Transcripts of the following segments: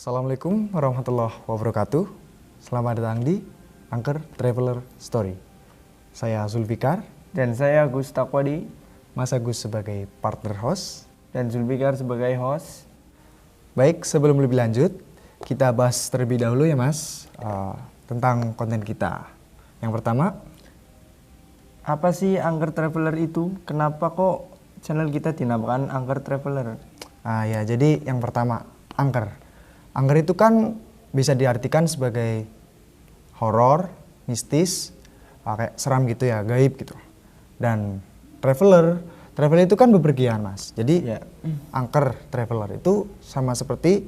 Assalamualaikum warahmatullahi wabarakatuh. Selamat datang di Angker Traveler Story. Saya Zulfikar Dan saya Gus Takwadi. Mas Agus sebagai partner host. Dan Zulfikar sebagai host. Baik, sebelum lebih lanjut, kita bahas terlebih dahulu ya Mas, tentang konten kita. Yang pertama, Apa sih Angker Traveler itu? Kenapa kok channel kita dinamakan Angker Traveler? ya jadi yang pertama, angker. Angker itu kan bisa diartikan sebagai horor, mistis, kayak seram gitu ya, gaib gitu. Dan traveler itu kan bepergian Mas. Jadi angker traveler itu sama seperti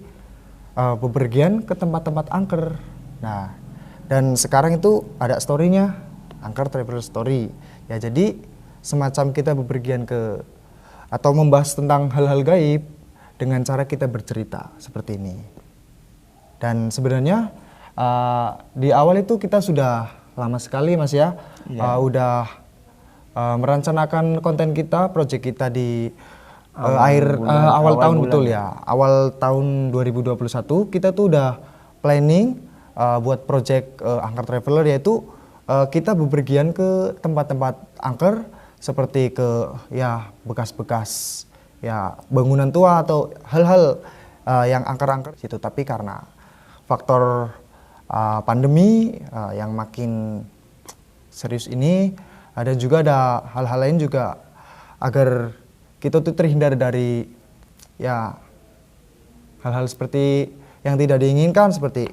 bepergian ke tempat-tempat angker. Nah, dan sekarang itu ada story-nya, Angker Traveler Story. Ya jadi semacam kita bepergian ke atau membahas tentang hal-hal gaib dengan cara kita bercerita seperti ini. Dan sebenarnya di awal itu kita sudah lama sekali Mas ya, udah merencanakan konten kita, project kita di awal tahun bulan. Betul ya, awal tahun 2021 kita tuh udah planning buat project Angker Traveler, yaitu kita bepergian ke tempat-tempat angker seperti ke ya bekas-bekas ya bangunan tua atau hal-hal yang angker-angker situ. Tapi karena faktor pandemi yang makin serius ini, dan juga ada hal-hal lain juga agar kita tuh terhindar dari ya hal-hal seperti yang tidak diinginkan seperti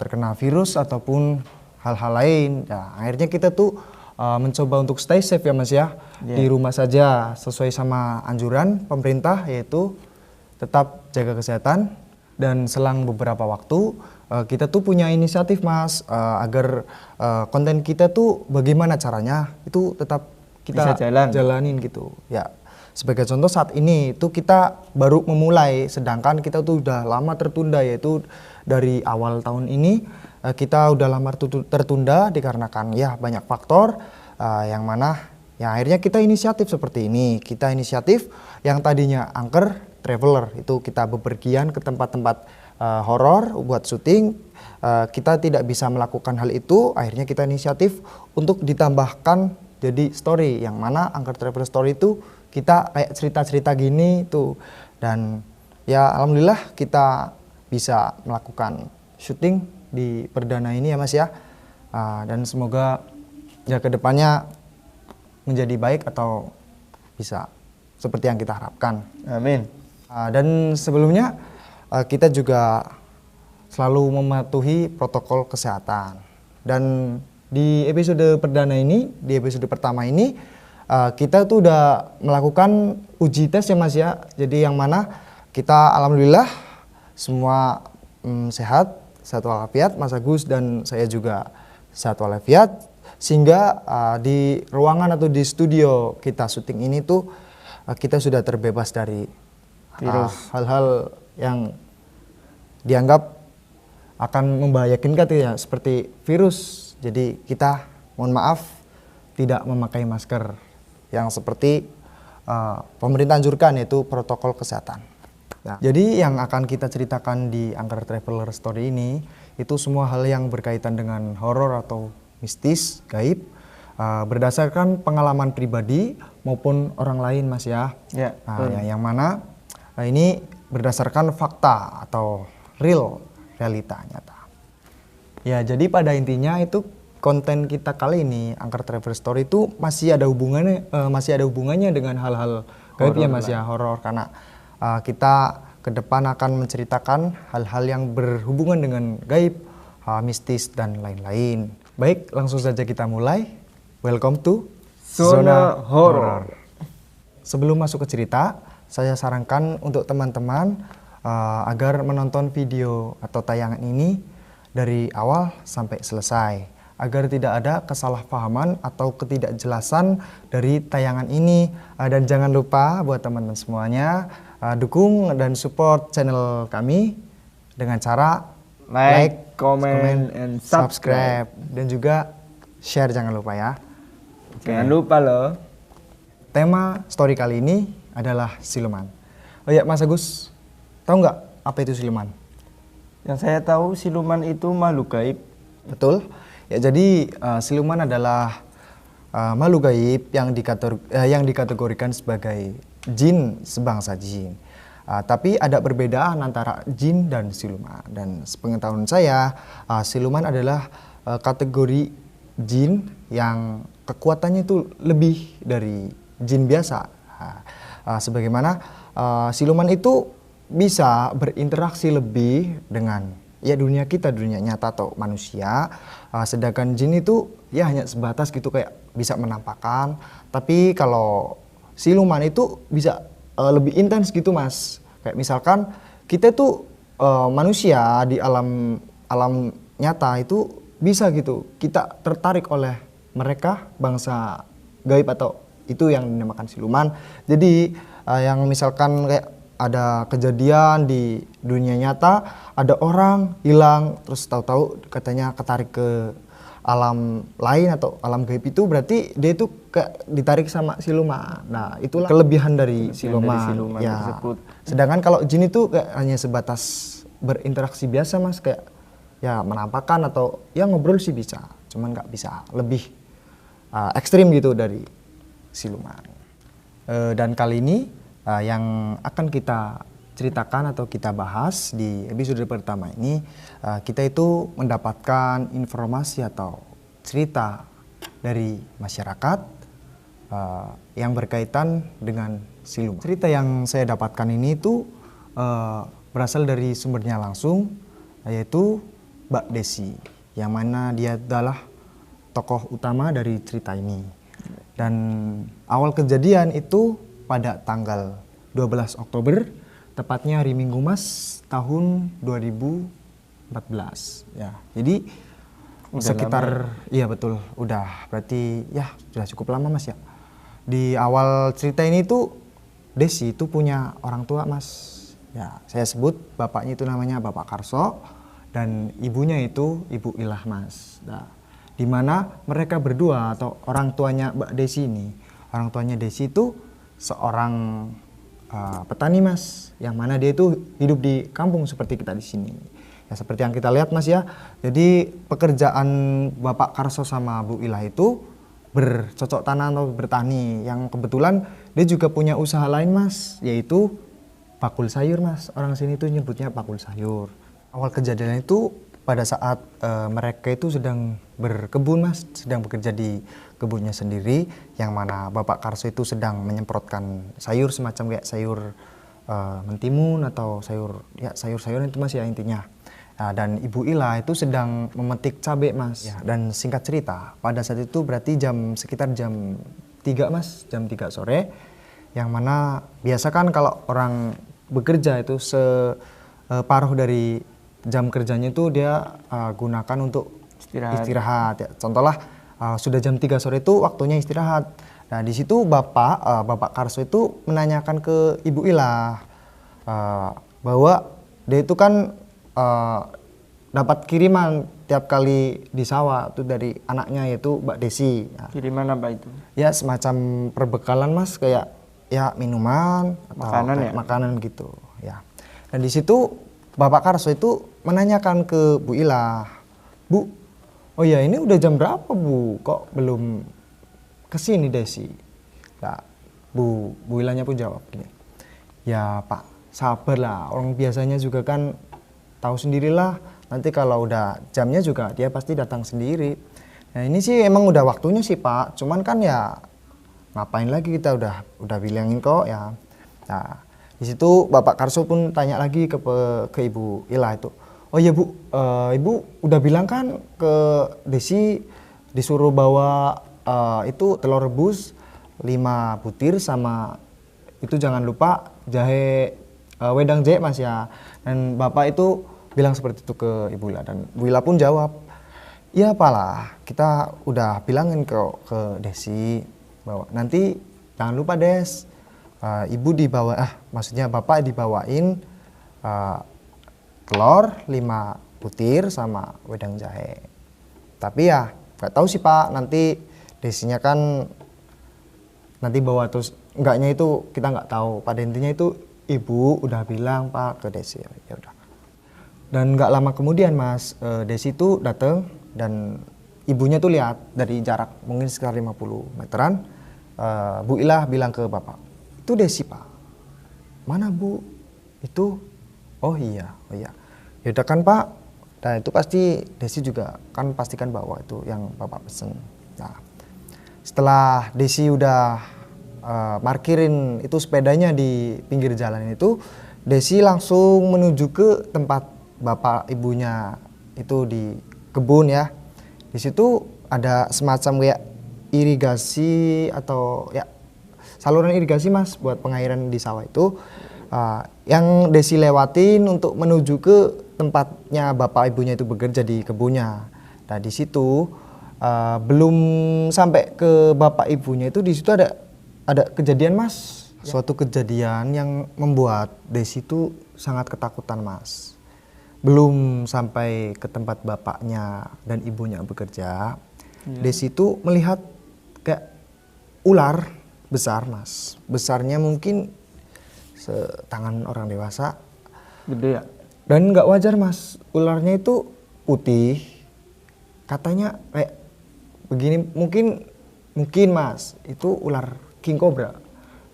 terkena virus ataupun hal-hal lain. Ya, akhirnya kita tuh mencoba untuk stay safe ya Mas ya, di rumah saja sesuai sama anjuran pemerintah, yaitu tetap jaga kesehatan. Dan selang beberapa waktu kita tuh punya inisiatif Mas, agar konten kita tuh bagaimana caranya itu tetap kita jalanin gitu ya. Sebagai contoh saat ini itu kita baru memulai, sedangkan kita tuh udah lama tertunda, yaitu dari awal tahun ini kita udah lama tertunda dikarenakan ya banyak faktor yang mana ya akhirnya kita inisiatif seperti ini. Kita inisiatif yang tadinya Angker Traveler itu kita bepergian ke tempat-tempat horor buat syuting, kita tidak bisa melakukan hal itu, akhirnya kita inisiatif untuk ditambahkan jadi story, yang mana Angker Traveler Story itu kita kayak cerita-cerita gini tuh. Dan ya alhamdulillah kita bisa melakukan syuting di perdana ini ya Mas ya, dan semoga ya kedepannya menjadi baik atau bisa seperti yang kita harapkan. Amin. Dan sebelumnya kita juga selalu mematuhi protokol kesehatan. Dan di episode perdana ini, di episode pertama ini, kita tuh udah melakukan uji tes ya Mas ya. Jadi yang mana kita alhamdulillah semua sehat walafiat, Mas Agus dan saya juga sehat walafiat. Sehingga di ruangan atau di studio kita syuting ini tuh kita sudah terbebas dari virus, hal-hal yang dianggap akan membahayakan gitu ya, seperti virus. Jadi kita mohon maaf tidak memakai masker yang seperti pemerintah anjurkan, yaitu protokol kesehatan. Nah, jadi yang akan kita ceritakan di Angker Traveler Story ini itu semua hal yang berkaitan dengan horor atau mistis, gaib, berdasarkan pengalaman pribadi maupun orang lain Mas ya. Yang mana ini berdasarkan fakta atau realita nyata. Ya, jadi pada intinya itu konten kita kali ini Angker Traveler Story itu masih ada hubungannya dengan hal-hal gaib ya Mas ya, horor, karena kita ke depan akan menceritakan hal-hal yang berhubungan dengan gaib, mistis dan lain-lain. Baik, langsung saja kita mulai. Welcome to Zona Horor. Sebelum masuk ke cerita, saya sarankan untuk teman-teman agar menonton video atau tayangan ini dari awal sampai selesai, agar tidak ada kesalahpahaman atau ketidakjelasan dari tayangan ini. Dan jangan lupa buat teman-teman semuanya dukung dan support channel kami dengan cara like, comment, and subscribe, dan juga share, jangan lupa ya. Jangan lupa loh. Tema story kali ini adalah siluman. Oh ya Mas Agus, tahu nggak apa itu siluman? Yang saya tahu siluman itu makhluk gaib. Betul. Ya, jadi siluman adalah makhluk gaib yang dikategorikan sebagai jin sebangsa jin. Tapi ada perbedaan antara jin dan siluman. Dan sepengetahuan saya, siluman adalah kategori jin yang kekuatannya itu lebih dari jin biasa. Sebagaimana siluman itu bisa berinteraksi lebih dengan ya dunia kita, dunia nyata atau manusia. Sedangkan jin itu ya hanya sebatas gitu, kayak bisa menampakkan. Tapi kalau siluman itu bisa lebih intens gitu mas. Kayak misalkan kita tuh manusia di alam nyata itu bisa gitu, kita tertarik oleh mereka bangsa gaib atau itu yang dinamakan siluman. Jadi yang misalkan kayak ada kejadian di dunia nyata, ada orang hilang, terus tahu-tahu katanya ketarik ke alam lain atau alam gaib, itu berarti dia itu kayak ditarik sama siluman. Nah, itulah kelebihan dari siluman ya. Tersebut. Sedangkan kalau jin itu kayak hanya sebatas berinteraksi biasa mas, kayak ya menampakkan atau ya ngobrol sih bisa, cuman nggak bisa lebih ekstrim gitu dari siluman. Dan kali ini yang akan kita ceritakan atau kita bahas di episode pertama ini, kita itu mendapatkan informasi atau cerita dari masyarakat yang berkaitan dengan siluman. Cerita yang saya dapatkan ini itu berasal dari sumbernya langsung, yaitu Mbak Desi, yang mana dia adalah tokoh utama dari cerita ini. Dan awal kejadian itu pada tanggal 12 Oktober, tepatnya hari Minggu mas, tahun 2014 ya. Jadi Udah sekitar lama. Iya betul, udah berarti ya sudah cukup lama mas ya. Di awal cerita ini tuh Desi itu punya orang tua mas. Ya, saya sebut bapaknya itu namanya Bapak Karso dan ibunya itu Ibu Ilah mas. Nah, di mana mereka berdua atau orang tuanya Mbak Desi ini, orang tuanya Desi itu seorang petani mas, yang mana dia itu hidup di kampung seperti kita di sini. Ya seperti yang kita lihat mas ya. Jadi pekerjaan Bapak Karso sama Bu Ilah itu bercocok tanam atau bertani. Yang kebetulan dia juga punya usaha lain mas, yaitu bakul sayur mas. Orang sini tuh nyebutnya bakul sayur. Awal kejadian itu pada saat mereka itu sedang berkebun mas, sedang bekerja di kebunnya sendiri, yang mana Bapak Karso itu sedang menyemprotkan sayur semacam kayak sayur mentimun atau sayur ya sayur-sayuran itu mas ya intinya. Nah, dan Ibu Ila itu sedang memetik cabai mas. Ya, dan singkat cerita pada saat itu berarti sekitar jam 3 mas, jam 3 sore, yang mana biasa kan kalau orang bekerja itu separuh dari jam kerjanya itu dia gunakan untuk istirahat ya. Contohlah sudah jam 3 sore itu waktunya istirahat. Nah, di situ Bapak Karso itu menanyakan ke Ibu Ilah bahwa dia itu kan dapat kiriman tiap kali di sawah itu dari anaknya yaitu Mbak Desi. Ya. Kiriman apa itu? Ya semacam perbekalan mas, kayak ya minuman, makanan ya? Makanan gitu ya. Dan di situ Bapak Karso itu menanyakan ke Bu Ilah, Bu, oh ya ini udah jam berapa Bu, kok belum kesini Desi? Nah, Bu Ilahnya pun jawab gini, ya Pak sabar lah, orang biasanya juga kan tahu sendirilah, nanti kalau udah jamnya juga dia pasti datang sendiri. Nah ini sih emang udah waktunya sih Pak, cuman kan ya ngapain lagi, kita udah bilangin kok ya. Nah di situ Bapak Karso pun tanya lagi ke Ibu Ilah itu, oh iya Bu, Ibu udah bilang kan ke Desi disuruh bawa itu telur rebus 5 butir sama itu jangan lupa jahe wedang jahe mas ya. Dan Bapak itu bilang seperti itu ke Ibu Ilah, dan Ibu Ilah pun jawab, iya apalah, kita udah bilangin ke Desi bahwa nanti jangan lupa Des, Ibu maksudnya Bapak dibawain telur 5 butir sama wedang jahe. Tapi ya nggak tahu sih Pak, nanti Desinya kan nanti bawa terus enggaknya itu kita nggak tahu. Pada intinya itu Ibu udah bilang Pak ke Desi, ya udah. Dan nggak lama kemudian Mas, Desi tuh datang dan ibunya tuh lihat dari jarak mungkin sekitar 50 meteran. Bu Ilah bilang ke bapak, itu Desi Pak. Mana Bu? Itu? Oh iya. Yaudah kan Pak. Nah itu pasti Desi juga kan pastikan bawa itu yang bapak pesen. Nah setelah Desi udah parkirin itu sepedanya di pinggir jalan itu, Desi langsung menuju ke tempat bapak ibunya itu di kebun ya. Di situ ada semacam kayak irigasi atau ya saluran irigasi Mas buat pengairan di sawah itu, yang Desi lewatin untuk menuju ke tempatnya bapak ibunya itu bekerja di kebunnya. Nah di situ belum sampai ke bapak ibunya itu, di situ ada kejadian Mas, suatu kejadian yang membuat Desi itu sangat ketakutan Mas. Belum sampai ke tempat bapaknya dan ibunya bekerja, Desi itu melihat kayak ular besar Mas, besarnya mungkin setangan orang dewasa. Gede ya? Dan nggak wajar Mas, ularnya itu putih, katanya kayak begini, mungkin Mas itu ular king cobra.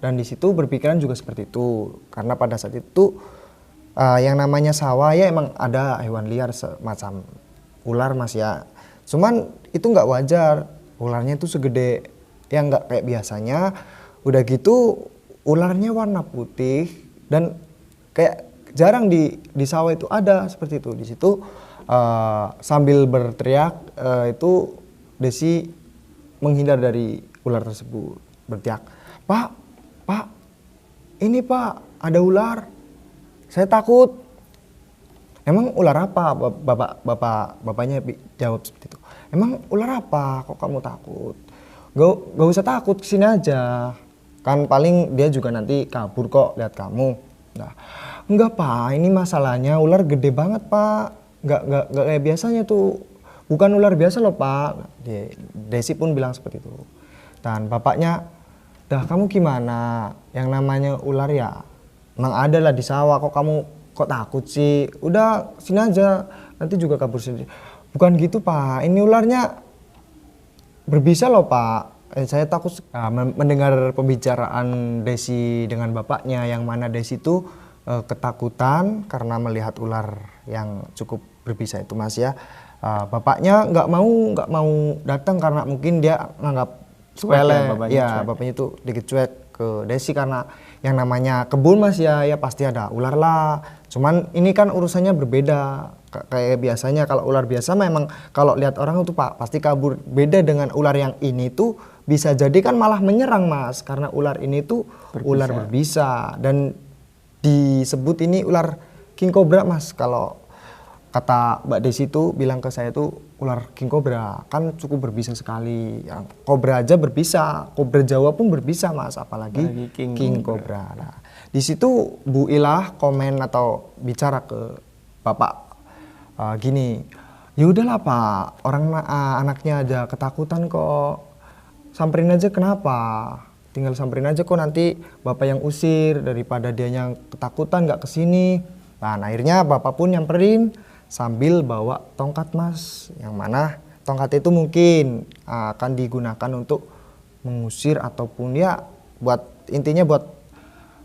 Dan di situ berpikiran juga seperti itu, karena pada saat itu yang namanya sawah ya emang ada hewan liar semacam ular Mas ya. Cuman itu nggak wajar, ularnya itu segede yang nggak kayak biasanya. Udah gitu ularnya warna putih dan kayak jarang di sawah itu ada seperti itu. Di situ sambil berteriak itu Desi menghindar dari ular tersebut, berteriak, Pak, ini Pak ada ular. Saya takut. Emang ular apa? Bapaknya jawab seperti itu. Emang ular apa? Kok kamu takut? Gak usah takut, kesini aja. Kan paling dia juga nanti kabur kok lihat kamu. Nah, enggak Pak, ini masalahnya ular gede banget Pak. Enggak kayak biasanya tuh. Bukan ular biasa loh Pak. Desi pun bilang seperti itu. Dan bapaknya, dah kamu gimana? Yang namanya ular ya emang ada lah di sawah, kok kamu kok takut sih? Udah sini aja, nanti juga kabur sendiri. Bukan gitu Pak, ini ularnya berbisa loh Pak. Saya takut. Mendengar pembicaraan Desi dengan bapaknya, yang mana Desi itu ketakutan karena melihat ular yang cukup berbisa itu Mas ya. Bapaknya nggak mau datang karena mungkin dia nganggap sepele. Ya bapaknya itu dikit cuek ke Desi karena yang namanya kebun Mas ya pasti ada ular lah. Cuman ini kan urusannya berbeda. Kayak biasanya kalau ular biasa memang kalau lihat orang itu Pak pasti kabur. Beda dengan ular yang ini tuh bisa jadi kan malah menyerang Mas, karena ular ini tuh ular berbisa dan disebut ini ular king cobra Mas. Kalau kata Mbak Desi itu bilang ke saya tuh ular king cobra kan cukup berbisa sekali. Yang kobra aja berbisa, kobra Jawa pun berbisa Mas, apalagi king cobra. Nah, di situ Bu Ilah komen atau bicara ke Bapak gini, ya udahlah Pak, orang anaknya aja ketakutan kok, samperin aja kenapa? Tinggal samperin aja kok, nanti Bapak yang usir daripada dia yang ketakutan nggak kesini. Nah akhirnya Bapak pun nyamperin sambil bawa tongkat Mas, yang mana tongkat itu mungkin akan digunakan untuk mengusir ataupun ya buat intinya buat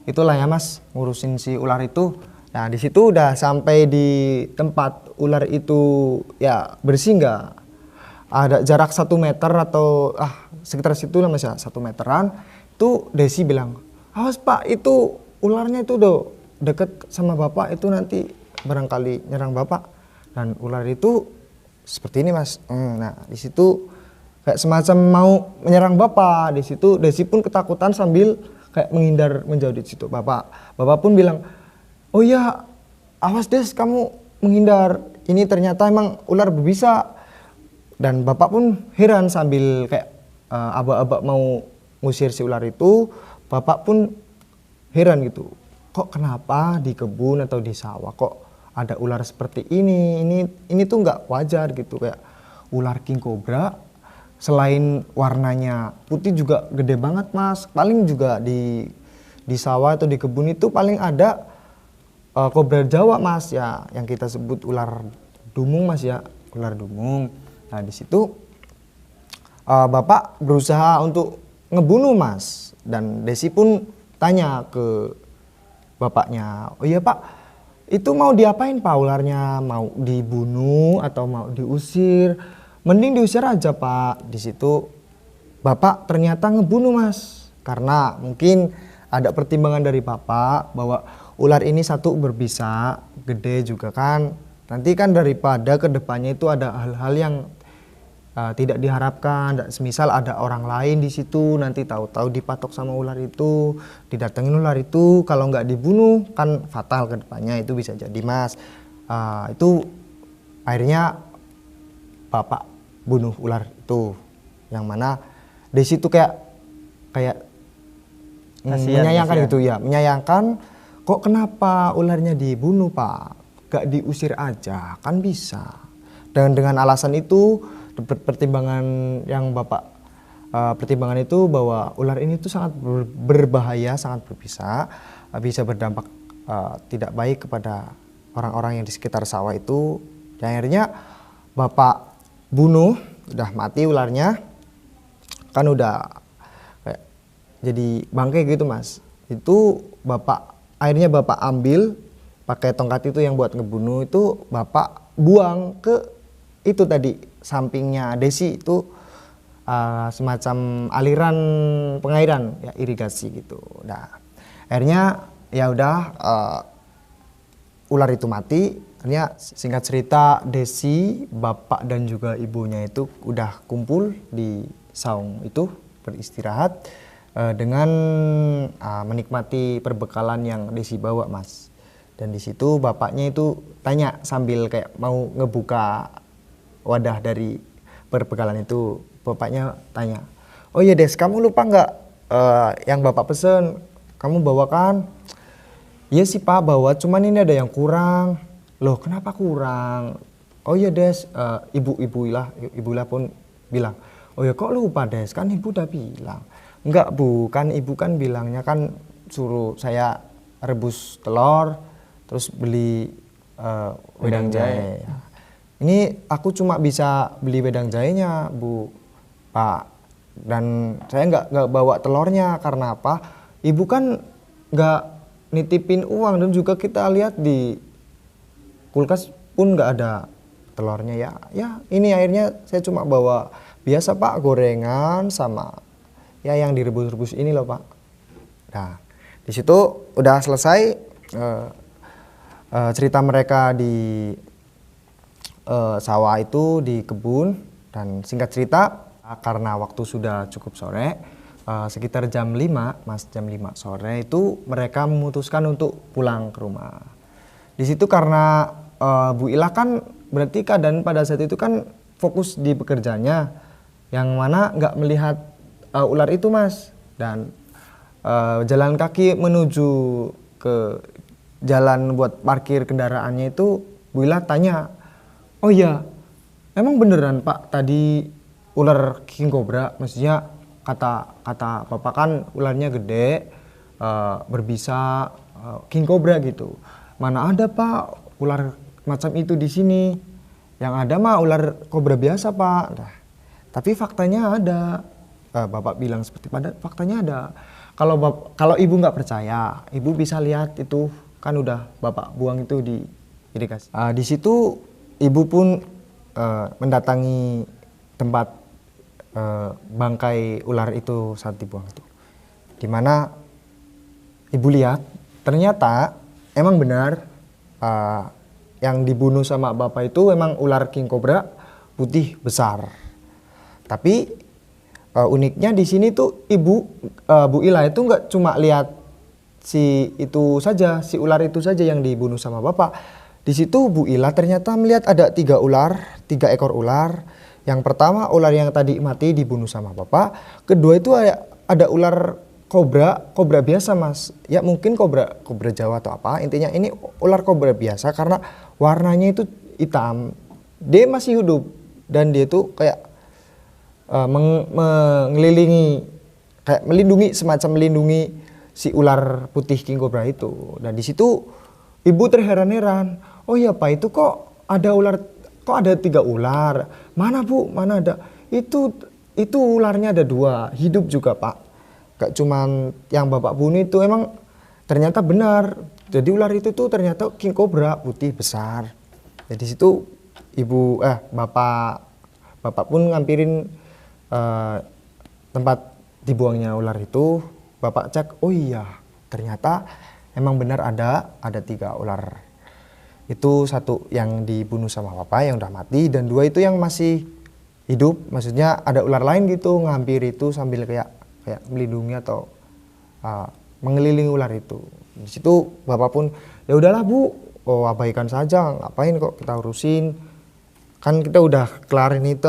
itulah ya Mas, ngurusin si ular itu. Nah di situ udah sampai di tempat ular itu ya bersinggah, ada jarak 1 meter atau sekitar situ lah Mas ya, 1 meteran. Itu Desi bilang, awas Pak, itu ularnya itu udah deket sama Bapak, itu nanti barangkali nyerang Bapak. Dan ular itu seperti ini Mas. Nah di situ kayak semacam mau menyerang Bapak. Di situ Desi pun ketakutan sambil kayak menghindar menjauh di situ. Bapak pun bilang, oh iya awas Des, kamu menghindar, ini ternyata emang ular berbisa. Dan Bapak pun heran sambil kayak aba-aba mau ngusir si ular itu. Bapak pun heran gitu, kok kenapa di kebun atau di sawah kok ada ular seperti ini tuh nggak wajar gitu. Kayak ular king cobra selain warnanya putih juga gede banget Mas, paling juga di sawah atau di kebun itu paling ada kobra Jawa mas ya, yang kita sebut ular dumung mas ya, ular dumung. Nah di situ bapak berusaha untuk ngebunuh mas, dan Desi pun tanya ke bapaknya, oh iya pak, itu mau diapain pak ularnya, mau dibunuh atau mau diusir? Mending diusir aja pak. Di situ bapak ternyata ngebunuh mas, karena mungkin ada pertimbangan dari bapak bahwa ular ini satu berbisa, gede juga kan. Nanti kan daripada kedepannya itu ada hal-hal yang tidak diharapkan, semisal ada orang lain di situ nanti tahu-tahu dipatok sama ular itu, didatengin ular itu, kalau nggak dibunuh kan fatal kedepannya, itu bisa jadi mas. Itu akhirnya bapak bunuh ular itu, yang mana di situ kayak menyayangkan gitu ya, menyayangkan kok kenapa ularnya dibunuh pak, gak diusir aja kan bisa. Dengan alasan itu, pertimbangan yang bapak pertimbangan itu bahwa ular ini tuh sangat berbahaya, sangat berbisa, bisa berdampak tidak baik kepada orang-orang yang di sekitar sawah itu. Dan akhirnya bapak bunuh, udah mati ularnya, kan udah kayak jadi bangkai gitu mas. Itu akhirnya bapak ambil pakai tongkat itu yang buat ngebunuh itu, bapak buang ke itu tadi sampingnya Desi itu, semacam aliran pengairan ya, irigasi gitu. Nah akhirnya ya udah ular itu mati. Akhirnya singkat cerita Desi, bapak dan juga ibunya itu udah kumpul di saung itu beristirahat dengan menikmati perbekalan yang Desi bawa mas. Dan di situ bapaknya itu tanya sambil kayak mau ngebuka wadah dari perbekalan itu, bapaknya tanya, oh iya Des, kamu lupa nggak yang bapak pesen kamu bawakan? Iya sih pak bawa, cuman ini ada yang kurang. Loh kenapa kurang? Oh iya Des, ibu lah pun bilang, oh ya kok lupa Des, kan ibu udah bilang. Enggak bu, kan ibu kan bilangnya kan suruh saya rebus telur terus beli wedang jahe. Ini aku cuma bisa beli wedang jahenya bu pak, dan saya nggak bawa telurnya. Karena apa? Ibu kan nggak nitipin uang, dan juga kita lihat di kulkas pun nggak ada telurnya ya. Ya ini akhirnya saya cuma bawa biasa pak, gorengan sama ya yang direbus-rebus ini loh pak. Nah di situ udah selesai cerita mereka di sawah itu, di kebun. Dan singkat cerita karena waktu sudah cukup sore, sekitar jam 5 mas, jam 5 sore itu mereka memutuskan untuk pulang ke rumah. Di situ karena Bu Ilah kan berarti keadaan pada saat itu kan fokus di pekerjaannya, yang mana nggak melihat ular itu mas. Dan jalan kaki menuju ke jalan buat parkir kendaraannya itu, Bu Ilah tanya, oh iya, emang beneran pak tadi ular king cobra? Maksudnya kata bapak kan ularnya gede, berbisa, king cobra gitu. Mana ada pak ular macam itu di sini? Yang ada mah ular kobra biasa pak. Nah, tapi faktanya ada. Bapak bilang seperti pada faktanya ada. Kalau ibu nggak percaya, ibu bisa lihat itu kan udah bapak buang itu di irigasi. Di situ ibu pun mendatangi tempat bangkai ular itu saat dibuang itu, dimana ibu lihat ternyata emang benar yang dibunuh sama bapak itu emang ular king cobra putih besar. Tapi uniknya di sini tuh Bu Ila itu nggak cuma lihat si ular itu saja yang dibunuh sama bapak. Di situ Bu Ila ternyata melihat ada 3 ekor ular. Yang pertama ular yang tadi mati dibunuh sama bapak. Kedua itu ada ular kobra biasa mas. Ya mungkin kobra Jawa atau apa. Intinya ini ular kobra biasa karena warnanya itu hitam. Dia masih hidup dan dia itu kayak melindungi si ular putih king cobra itu. Dan di situ ibu terheran-heran. Oh iya pak, itu kok ada ular, kok ada 3 ular? Mana bu, mana ada? Itu ularnya ada 2, hidup juga pak. Gak cuman yang bapak bunuh itu, emang ternyata benar. Jadi ular itu tuh ternyata king cobra putih besar. Jadi situ bapak pun ngampirin tempat dibuangnya ular itu. Bapak cek, oh iya ternyata emang benar ada 3 ular. Itu 1 yang dibunuh sama bapak yang udah mati, dan 2 itu yang masih hidup. Maksudnya ada ular lain gitu ngampir itu sambil kayak melindungi atau mengelilingi ular itu. Di situ bapak pun ya udahlah bu, abaikan saja, ngapain kok kita urusin, kan kita udah kelarin itu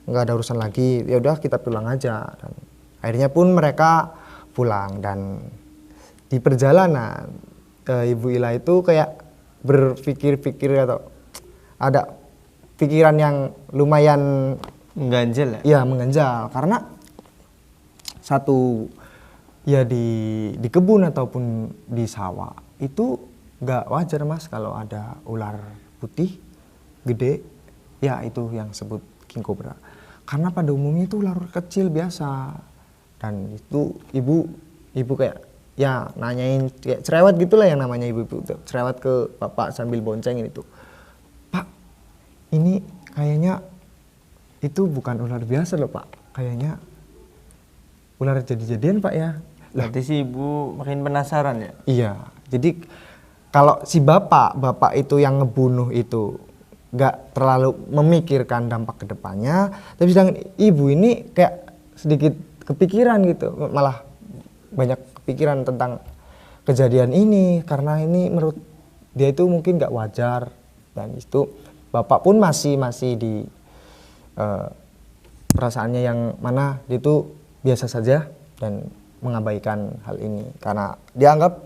nggak ada urusan lagi, ya udah kita pulang aja. Dan akhirnya pun mereka pulang, dan di perjalanan Ibu Ila itu kayak berpikir-pikir atau ada pikiran yang lumayan Mengganjal ya? ya mengganjal, karena satu ya di kebun ataupun di sawah itu nggak wajar mas kalau ada ular putih gede, ya itu yang sebut king cobra. Karena pada umumnya itu ular kecil biasa, dan itu ibu kayak ya nanyain kayak cerewet gitulah, yang namanya ibu cerewet ke bapak sambil boncengin itu, pak ini kayaknya itu bukan ular biasa loh pak, kayaknya ular jadi-jadian pak ya. Berarti sih ibu makin penasaran ya? Iya, jadi kalau si bapak itu yang ngebunuh itu gak terlalu memikirkan dampak kedepannya, tapi sedangkan ibu ini kayak sedikit kepikiran gitu, malah banyak kepikiran tentang kejadian ini, karena ini menurut dia itu mungkin gak wajar. Dan itu bapak pun masih di perasaannya yang mana dia itu biasa saja dan mengabaikan hal ini, karena dianggap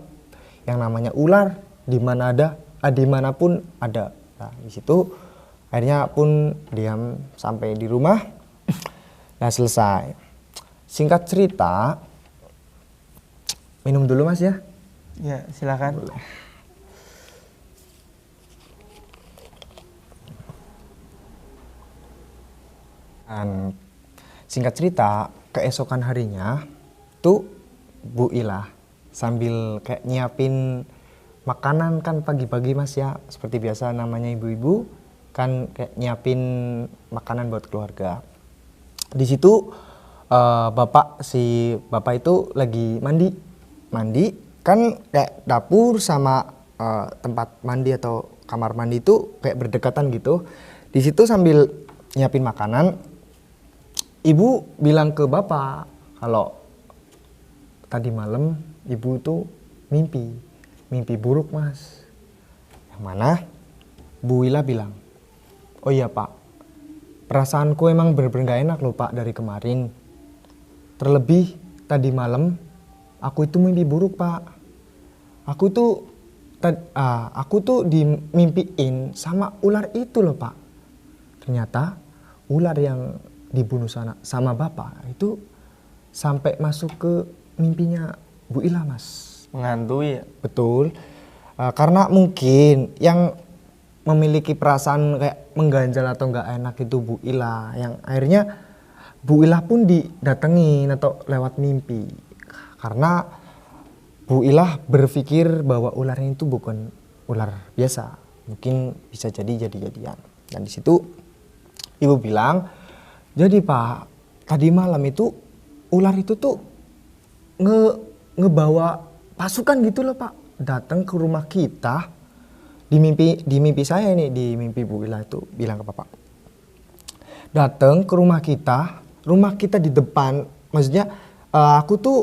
yang namanya ular dimanapun ada. Nah di situ akhirnya pun diam sampai di rumah. Nah selesai. Singkat cerita, minum dulu mas ya. Ya silakan. Boleh. Dan singkat cerita, keesokan harinya tuh Bu Ila sambil kayak nyiapin makanan kan pagi-pagi mas ya, seperti biasa namanya ibu-ibu kan kayak nyiapin makanan buat keluarga. Di situ bapak itu lagi mandi kan, kayak dapur sama tempat mandi atau kamar mandi itu kayak berdekatan gitu. Di situ sambil nyiapin makanan, ibu bilang ke bapak kalau tadi malam ibu tuh mimpi buruk mas. Yang mana Bu Ila bilang, oh iya pak, perasaanku emang bener-bener gak enak loh pak dari kemarin. Terlebih tadi malam aku itu mimpi buruk pak. Aku tuh dimimpiin sama ular itu loh pak. Ternyata ular yang dibunuh sama bapak itu sampai masuk ke mimpinya Bu Ila mas. Menghantui ya? Betul. Karena mungkin yang memiliki perasaan kayak mengganjal atau nggak enak itu Bu Ila, yang akhirnya Bu Ila pun didatengin atau lewat mimpi. Karena Bu Ila berpikir bahwa ularnya itu bukan ular biasa, mungkin bisa jadi-jadian. Dan di situ ibu bilang, jadi pak, tadi malam itu ular itu tuh ngebawa pasukan gitu loh pak, datang ke rumah kita. Di mimpi saya ini, di mimpi Bu Ila itu bilang ke bapak, datang ke rumah kita di depan. Maksudnya aku tuh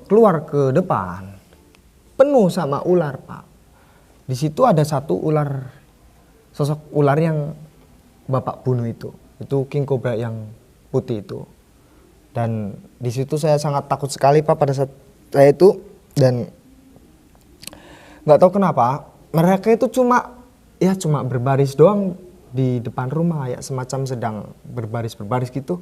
keluar ke depan penuh sama ular pak. Di situ ada satu ular, sosok ular yang bapak bunuh itu king cobra yang putih itu. Dan di situ saya sangat takut sekali pak pada saat saya itu. Dan nggak tahu kenapa mereka itu cuma berbaris doang di depan rumah, ya semacam sedang berbaris gitu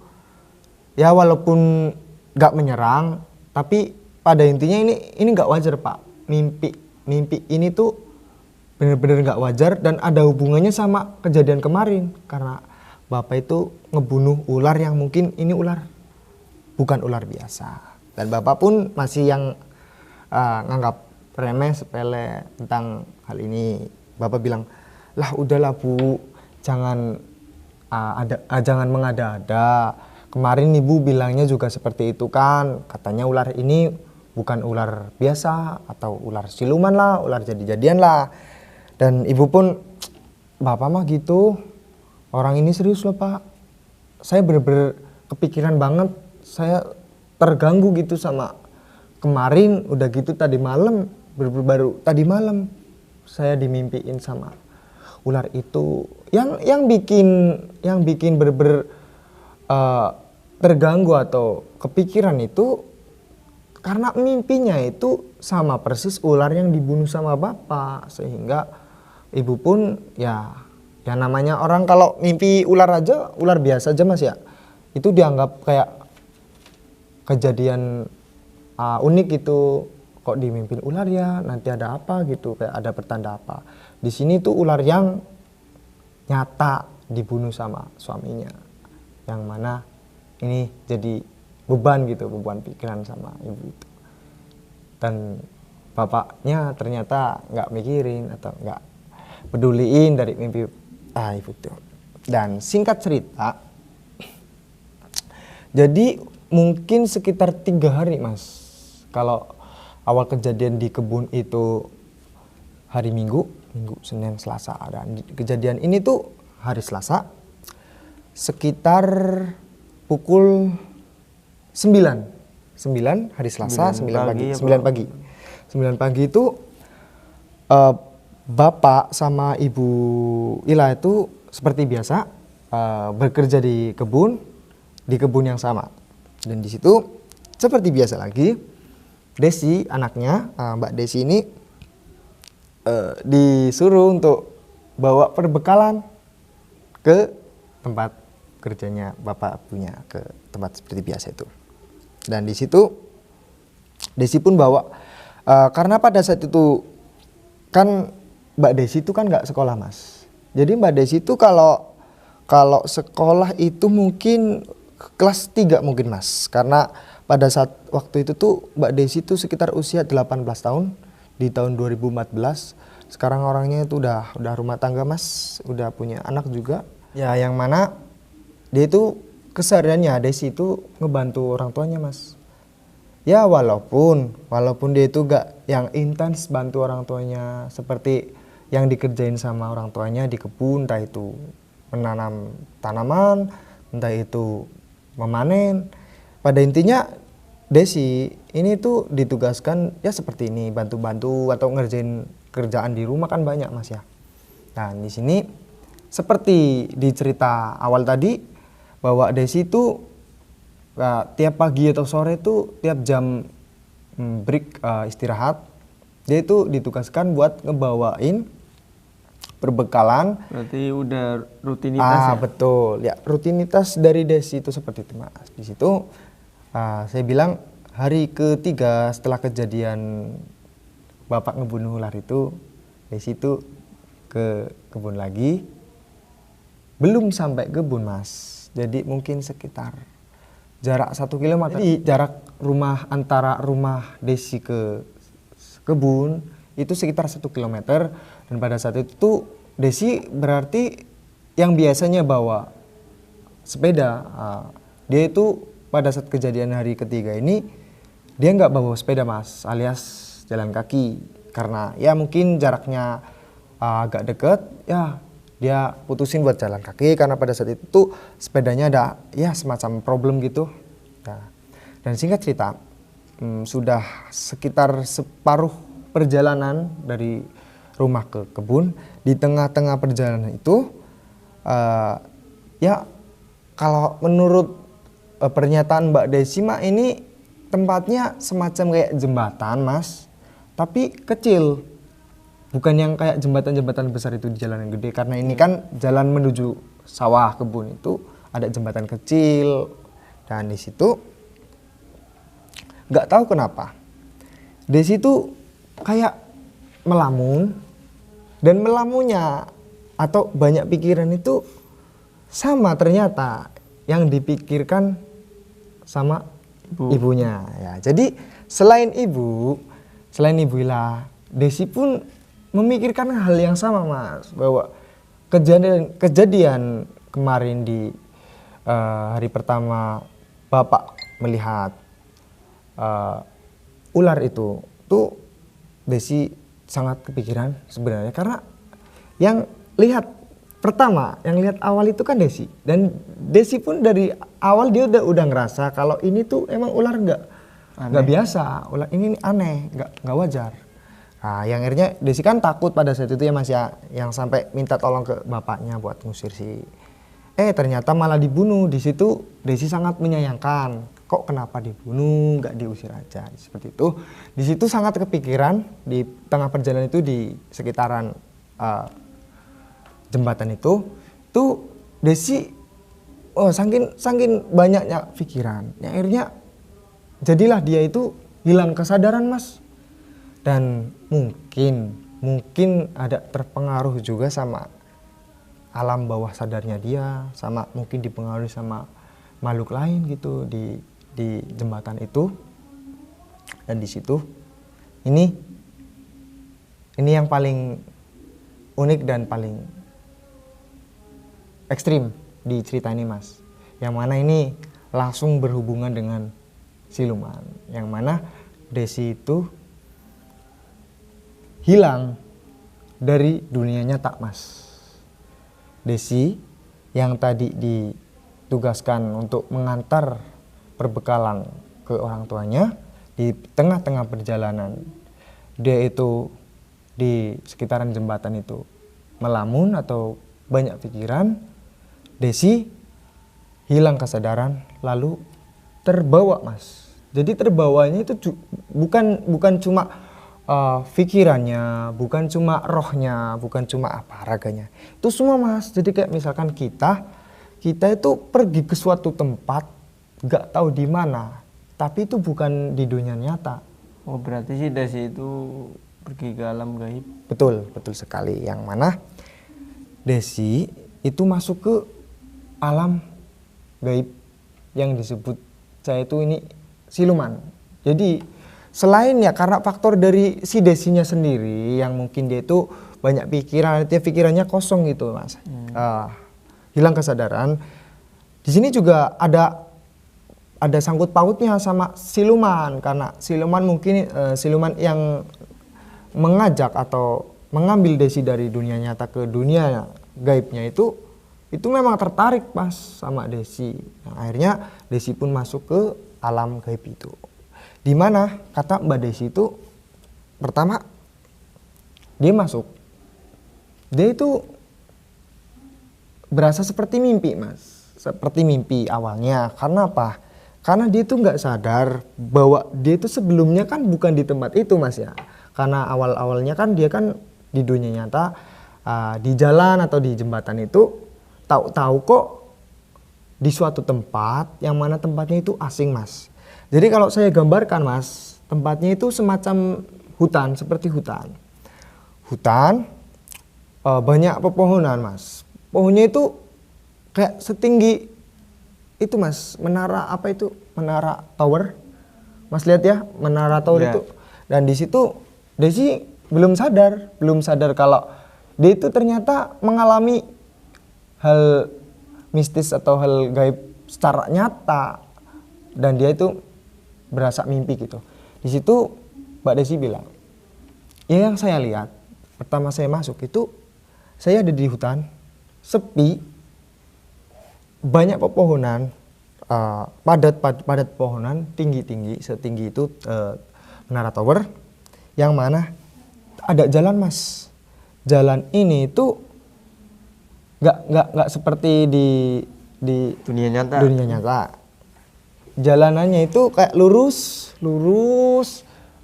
ya, walaupun nggak menyerang, tapi pada intinya ini nggak wajar pak, mimpi mimpi ini tuh bener-bener nggak wajar dan ada hubungannya sama kejadian kemarin karena bapak itu ngebunuh ular yang mungkin ini bukan ular biasa. Dan bapak pun masih yang nganggap remeh sepele tentang hal ini. Bapak bilang, lah udahlah Bu, jangan jangan mengada-ada. Kemarin ibu bilangnya juga seperti itu kan, katanya ular ini bukan ular biasa atau ular siluman lah, ular jadi-jadian lah. Dan ibu pun, bapak mah gitu, orang ini serius loh Pak. Saya bener-bener kepikiran banget, saya terganggu gitu sama kemarin, udah gitu tadi malam, baru tadi malam saya dimimpiin sama ular itu. Yang bikin bener-bener terganggu atau kepikiran itu karena mimpinya itu sama persis ular yang dibunuh sama bapak, sehingga ibu pun ya namanya orang kalau mimpi ular aja, ular biasa aja Mas ya, itu dianggap kayak kejadian unik gitu. Kok dimimpin ular ya, nanti ada apa gitu, kayak ada pertanda apa. Di sini tuh ular yang nyata dibunuh sama suaminya, yang mana ini jadi beban gitu, beban pikiran sama ibu itu. Dan bapaknya ternyata nggak mikirin atau nggak peduliin dari mimpi ibu itu. Dan singkat cerita, jadi mungkin sekitar 3 hari Mas. Kalau awal kejadian di kebun itu hari Minggu, Senin, Selasa. Dan kejadian ini tuh hari Selasa sekitar pukul 9 hari Selasa, 9 pagi. 9 pagi itu bapak sama ibu Ila itu seperti biasa bekerja di kebun yang sama. Dan di situ seperti biasa lagi, Desi anaknya, Mbak Desi ini disuruh untuk bawa perbekalan ke tempat kerjanya bapak punya, ke tempat seperti biasa itu. Dan di situ Desi pun bawa karena pada saat itu kan Mbak Desi itu kan nggak sekolah Mas. Jadi Mbak Desi itu kalau sekolah itu mungkin kelas 3 mungkin Mas. Karena pada saat waktu itu tuh Mbak Desi itu sekitar usia 18 tahun di tahun 2014. Sekarang orangnya itu udah rumah tangga Mas, udah punya anak juga. Ya yang mana dia itu kesehariannya Desi itu ngebantu orang tuanya Mas. Ya walaupun dia itu gak yang intens bantu orang tuanya seperti yang dikerjain sama orang tuanya di kebun, entah itu menanam tanaman, entah itu memanen. Pada intinya Desi ini tuh ditugaskan ya seperti ini, bantu-bantu atau ngerjain kerjaan di rumah kan banyak Mas ya. Nah di sini seperti di cerita awal tadi bahwa Desi itu tiap pagi atau sore itu tiap jam break istirahat dia itu ditugaskan buat ngebawain perbekalan. Berarti udah rutinitas ya? Betul ya, rutinitas dari Desi itu seperti itu Mas. Di situ saya bilang hari ketiga setelah kejadian bapak ngebunuh ular itu, Desi itu ke kebun lagi. Belum sampai kebun Mas, jadi mungkin sekitar jarak 1 kilometer. Jadi jarak rumah antara rumah Desi ke kebun itu sekitar 1 kilometer. Dan pada saat itu Desi berarti yang biasanya bawa sepeda, dia itu pada saat kejadian hari ketiga ini dia nggak bawa sepeda Mas, alias jalan kaki. Karena ya mungkin jaraknya agak deket, ya dia putusin buat jalan kaki karena pada saat itu sepedanya ada ya semacam problem gitu. Nah, dan singkat cerita sudah sekitar separuh perjalanan dari rumah ke kebun. Di tengah-tengah perjalanan itu ya kalau menurut pernyataan Mbak Desi mah ini tempatnya semacam kayak jembatan Mas, tapi kecil. Bukan yang kayak jembatan-jembatan besar itu di jalan yang gede, karena ini kan jalan menuju sawah kebun itu ada jembatan kecil. Dan di situ nggak tahu kenapa Desi itu kayak melamun, dan melamunnya atau banyak pikiran itu sama ternyata yang dipikirkan sama ibunya ya. Jadi selain ibu Ila, Desi pun memikirkan hal yang sama Mas, bahwa kejadian kemarin di hari pertama Bapak melihat ular itu tuh Desi sangat kepikiran sebenarnya, karena yang lihat awal itu kan Desi, dan Desi pun dari awal dia udah ngerasa kalau ini tuh emang ular nggak biasa, ular ini aneh, nggak wajar. Nah, yang akhirnya Desi kan takut pada saat itu ya Mas ya, yang sampai minta tolong ke bapaknya buat ngusir si. Ternyata malah dibunuh. Di situ Desi sangat menyayangkan, kok kenapa dibunuh, nggak diusir aja seperti itu. Di situ sangat kepikiran, di tengah perjalanan itu di sekitaran jembatan itu Desi saking banyaknya pikiran, ya akhirnya jadilah dia itu hilang kesadaran Mas, dan mungkin ada terpengaruh juga sama alam bawah sadarnya dia, sama mungkin dipengaruhi sama makhluk lain gitu di jembatan itu. Dan di situ ini yang paling unik dan paling ekstrim di cerita ini Mas, yang mana ini langsung berhubungan dengan siluman, yang mana Desi itu hilang dari dunia nyata Mas. Desi yang tadi ditugaskan untuk mengantar perbekalan ke orang tuanya, di tengah-tengah perjalanan dia itu di sekitaran jembatan itu melamun atau banyak pikiran. Desi hilang kesadaran lalu terbawa Mas. Jadi terbawanya itu bukan cuma pikirannya, bukan cuma rohnya, bukan cuma raganya. Itu semua Mas. Jadi kayak misalkan kita itu pergi ke suatu tempat gak tahu di mana, tapi itu bukan di dunia nyata. Oh, berarti sih Desi itu pergi ke alam gaib. Betul sekali. Yang mana Desi itu masuk ke alam gaib yang disebut saya itu ini siluman. Jadi selain ya karena faktor dari si Desinya sendiri yang mungkin dia itu banyak pikiran, dia pikirannya kosong gitu Mas, hilang kesadaran. Di sini juga ada sangkut pautnya sama siluman, karena siluman mungkin siluman yang mengajak atau mengambil Desi dari dunia nyata ke dunia gaibnya itu memang tertarik Mas sama Desi. Nah, akhirnya Desi pun masuk ke alam gaib itu. Di mana kata Mbak Desi itu pertama dia masuk, dia itu berasa seperti mimpi Mas, seperti mimpi awalnya. Karena apa? Karena dia itu nggak sadar bahwa dia itu sebelumnya kan bukan di tempat itu Mas ya. Karena awal-awalnya kan dia kan di dunia nyata, di jalan atau di jembatan itu tahu-tahu kok di suatu tempat yang mana tempatnya itu asing Mas. Jadi kalau saya gambarkan Mas, tempatnya itu semacam hutan, seperti hutan. Banyak pepohonan Mas. Pohonnya itu kayak setinggi itu Mas, menara tower. Mas lihat ya, menara tower itu. Dan di situ Desi belum sadar kalau dia itu ternyata mengalami hal mistis atau hal gaib secara nyata, dan dia itu berasa mimpi gitu. Di situ Mbak Desi bilang, ya yang saya lihat pertama saya masuk itu saya ada di hutan sepi, banyak pepohonan, padat pepohonan tinggi setinggi itu menara tower, yang mana ada jalan Mas. Jalan ini itu nggak seperti di dunia nyata. Jalanannya itu kayak lurus,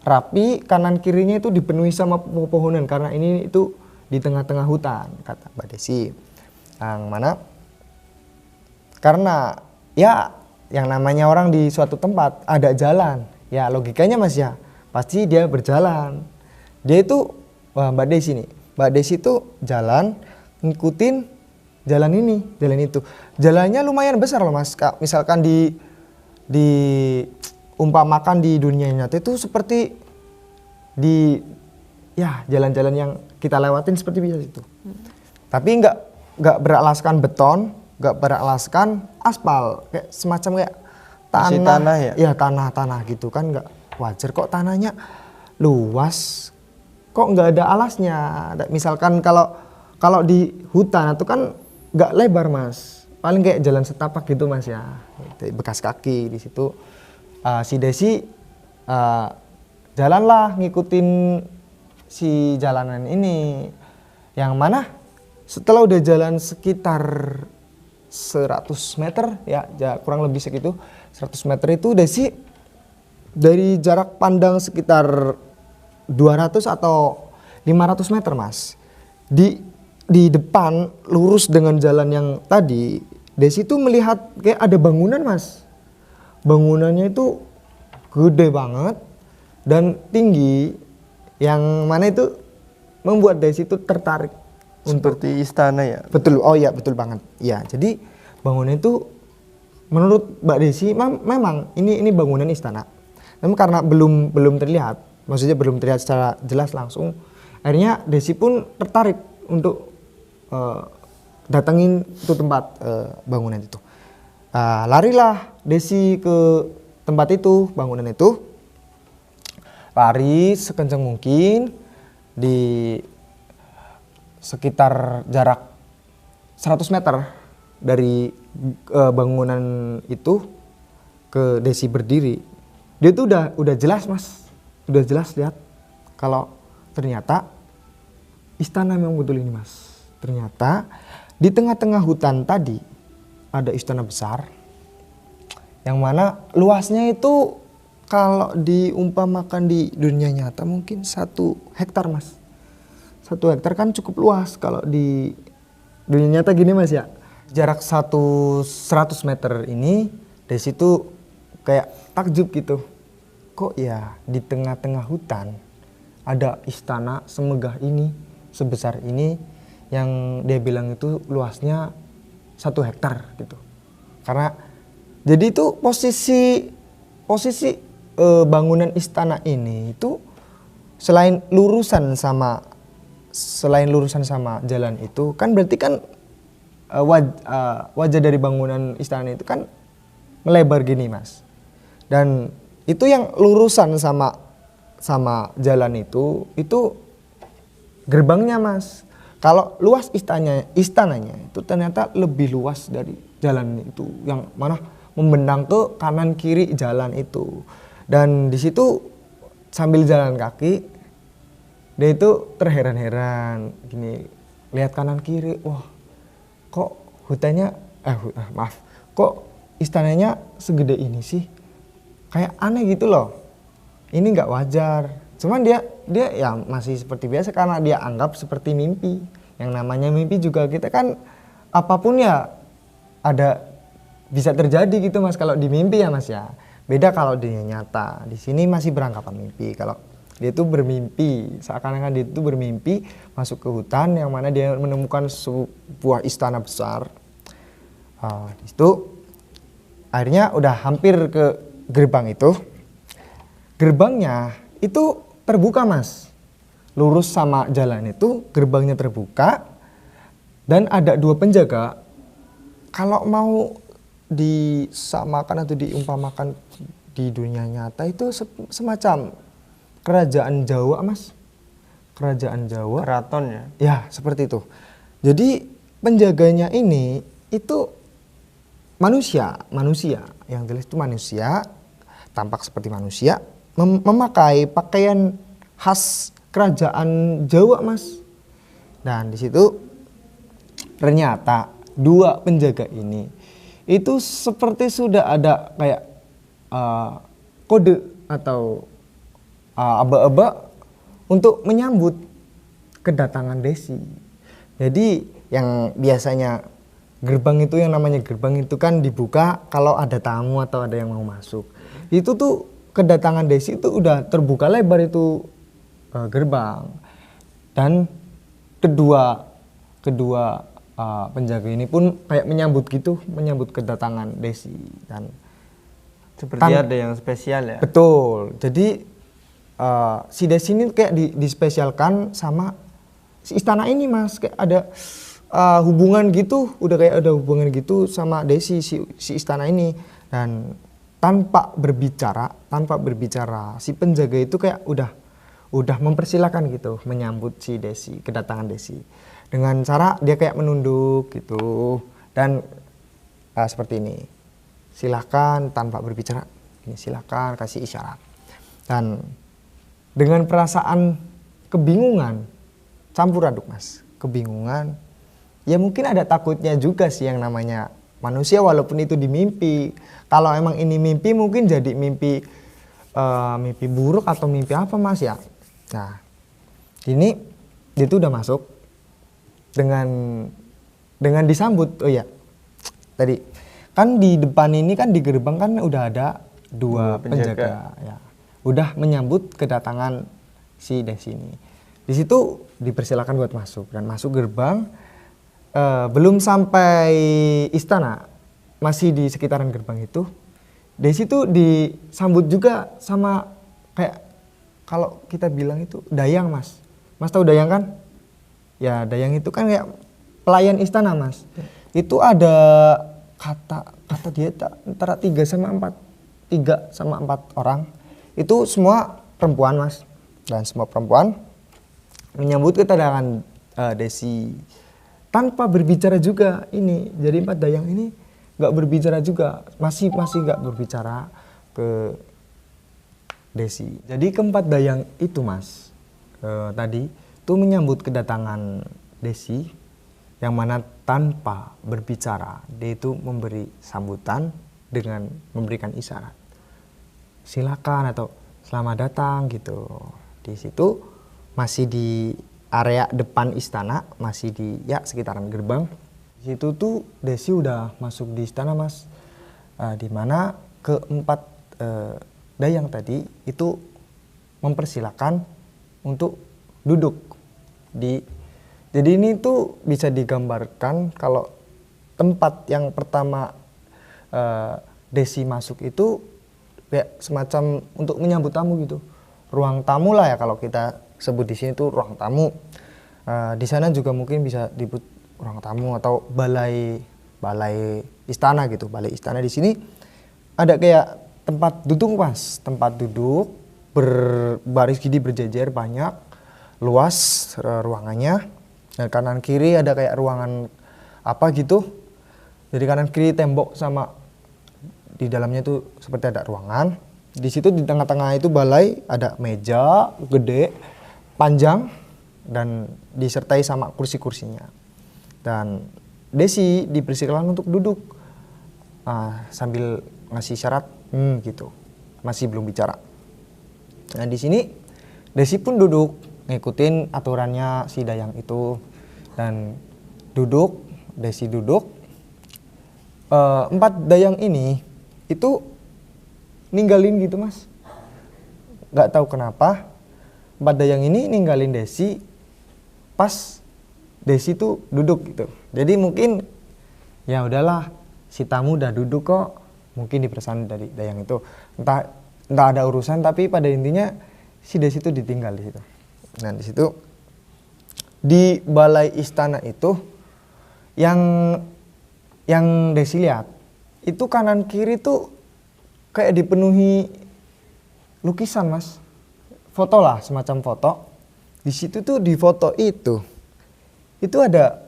rapi, kanan kirinya itu dipenuhi sama pepohonan, karena ini itu di tengah-tengah hutan, kata Mbak Desi. Yang mana karena ya yang namanya orang di suatu tempat ada jalan, ya logikanya Mas ya, pasti dia berjalan. Dia itu Mbak Desi nih. Mbak Desi tuh jalan ngikutin jalan ini, jalan itu. Jalannya lumayan besar loh Mas. Misalkan di umpamakan di dunia nyata itu seperti di ya jalan-jalan yang kita lewatin seperti biasa itu. Tapi nggak beralaskan beton, nggak beralaskan aspal, kayak semacam kayak Masih tanah ya? Iya tanah gitu kan, nggak wajar kok tanahnya luas, kok nggak ada alasnya. Misalkan kalau di hutan itu kan nggak lebar Mas, paling kayak jalan setapak gitu Mas ya, bekas kaki di situ. Si Desi jalanlah ngikutin si jalanan ini, yang mana setelah udah jalan sekitar 100 meter ya kurang lebih segitu 100 meter itu Desi dari jarak pandang sekitar 200 atau 500 meter Mas, di depan lurus dengan jalan yang tadi Desi tuh melihat kayak ada bangunan Mas. Bangunannya itu gede banget dan tinggi, yang mana itu membuat Desi itu tertarik. Seperti istana ya? Betul, oh iya betul banget. Ya, jadi bangunan itu menurut Mbak Desi memang ini bangunan istana. Namun karena belum terlihat, maksudnya belum terlihat secara jelas langsung, akhirnya Desi pun tertarik untuk datengin itu tempat bangunan itu. Larilah Desi ke tempat itu, bangunan itu. Lari sekencang mungkin di sekitar jarak 100 meter dari bangunan itu ke Desi berdiri. Dia tuh udah jelas Mas, udah jelas lihat kalau ternyata istana memang betul ini Mas. Ternyata di tengah-tengah hutan tadi ada istana besar, yang mana luasnya itu kalau diumpamakan di dunia nyata mungkin 1 hektar Mas. 1 hektar kan cukup luas kalau di dunia nyata gini Mas ya. Jarak 100 meter ini dari situ kayak takjub gitu. Kok ya di tengah-tengah hutan ada istana semegah ini, sebesar ini, yang dia bilang itu luasnya 1 hektar gitu. Karena jadi itu posisi bangunan istana ini itu selain lurusan sama jalan itu kan berarti kan wajah dari bangunan istana itu kan melebar gini Mas. Dan itu yang lurusan sama jalan itu gerbangnya Mas. Kalau luas istananya itu ternyata lebih luas dari jalan itu, yang mana membentang ke kanan kiri jalan itu. Dan di situ sambil jalan kaki dia itu terheran-heran gini, lihat kanan kiri, wah kok hutannya kok istananya segede ini sih, kayak aneh gitu loh, ini nggak wajar. Cuman dia ya masih seperti biasa karena dia anggap seperti mimpi. Yang namanya mimpi juga kita kan apapun ya ada bisa terjadi gitu Mas kalau di mimpi ya Mas ya. Beda kalau di nyata. Di sini masih beranggapan mimpi. Kalau dia itu bermimpi, seakan-akan dia itu bermimpi masuk ke hutan yang mana dia menemukan sebuah istana besar. Di situ akhirnya udah hampir ke gerbang itu. Gerbangnya itu terbuka Mas. Lurus sama jalan itu gerbangnya terbuka dan ada 2 penjaga. Kalau mau disamakan atau diumpamakan di dunia nyata itu semacam kerajaan Jawa Mas. Kerajaan Jawa. Keraton ya? Ya seperti itu. Jadi penjaganya ini itu manusia. Yang jelas itu manusia, tampak seperti manusia, memakai pakaian khas kerajaan Jawa Mas. Dan di situ ternyata 2 penjaga ini itu seperti sudah ada kayak kode atau aba-aba untuk menyambut kedatangan Desi. Jadi yang biasanya gerbang itu, yang namanya gerbang itu kan dibuka kalau ada tamu atau ada yang mau masuk. Itu tuh kedatangan Desi itu udah terbuka lebar itu gerbang. Dan kedua penjaga ini pun kayak menyambut kedatangan Desi. Dan Seperti ada yang spesial ya. betul. Jadi si Desi ini kayak dispesialkan sama si istana ini Mas, kayak ada hubungan gitu, udah kayak ada hubungan gitu sama Desi si istana ini. Dan tanpa berbicara si penjaga itu kayak udah mempersilahkan gitu menyambut si Desi, kedatangan Desi dengan cara dia kayak menunduk gitu dan seperti ini, silakan tanpa berbicara, ini silakan kasih isyarat. Dan dengan perasaan kebingungan campur aduk Mas, kebingungan, ya mungkin ada takutnya juga sih yang namanya manusia walaupun itu di mimpi. Kalau emang ini mimpi mungkin jadi mimpi buruk atau mimpi apa Mas ya. Nah ini dia tuh udah masuk dengan disambut. Oh iya tadi kan di depan ini kan di gerbang kan udah ada dua penjaga ya, udah menyambut kedatangan si Desi ini. Di situ dipersilakan buat masuk dan masuk gerbang. Belum sampai istana, masih di sekitaran gerbang itu, Desi tuh disambut juga sama kayak kalau kita bilang itu dayang Mas. Mas tahu dayang kan? Ya dayang itu kan kayak pelayan istana Mas. Itu ada kata dia antara 3 sama 4 orang. Itu semua perempuan Mas. Dan semua perempuan menyambut kedatangan Desi. Tanpa berbicara juga ini, jadi 4 dayang ini nggak berbicara juga, masih nggak berbicara ke Desi. Jadi keempat dayang itu Mas tadi itu menyambut kedatangan Desi, yang mana tanpa berbicara dia itu memberi sambutan dengan memberikan isyarat, silakan atau selamat datang gitu. Di situ masih di area depan istana, masih di sekitaran gerbang. Di situ tuh Desi udah masuk di istana Mas, di mana keempat dayang tadi itu mempersilahkan untuk duduk di. Jadi ini tuh bisa digambarkan kalau tempat yang pertama Desi masuk itu kayak semacam untuk menyambut tamu gitu, ruang tamu lah ya kalau kita sebut di sini tuh ruang tamu. Di sana juga mungkin bisa disebut ruang tamu atau balai istana gitu. Balai istana di sini ada kayak tempat duduk Mas, tempat duduk berbaris gini berjejer banyak, luas ruangannya. Dan kanan kiri ada kayak ruangan apa gitu. Jadi kanan kiri tembok sama di dalamnya tuh seperti ada ruangan. Di situ di tengah-tengah itu balai, ada meja gede panjang dan disertai sama kursi-kursinya. Dan Desi dipersilakan untuk duduk sambil ngasih syarat gitu, masih belum bicara. Nah di sini Desi pun duduk ngikutin aturannya si dayang itu dan duduk. Desi duduk. 4 dayang ini itu ninggalin gitu Mas, nggak tahu kenapa. 4 dayang ini ninggalin Desi pas Desi tuh duduk gitu. Jadi mungkin ya udahlah si tamu udah duduk kok, mungkin dipesan dari dayang itu. Entah ada urusan, tapi pada intinya si Desi tuh ditinggal di situ. Nah di situ di balai istana itu yang Desi lihat itu kanan kiri tuh kayak dipenuhi lukisan Mas. Foto lah, semacam foto. Di situ tuh di foto itu ada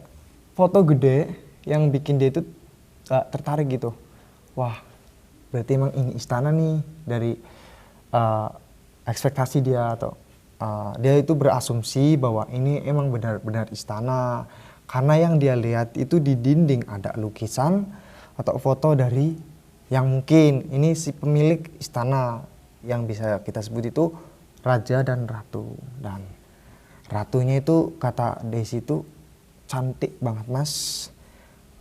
foto gede yang bikin dia itu tertarik gitu. Wah, berarti emang ini istana nih, dari ekspektasi dia atau dia itu berasumsi bahwa ini emang benar-benar istana. Karena yang dia lihat itu di dinding ada lukisan atau foto dari yang mungkin ini si pemilik istana, yang bisa kita sebut itu raja dan ratu. Dan ratunya itu kata Desi itu cantik banget Mas,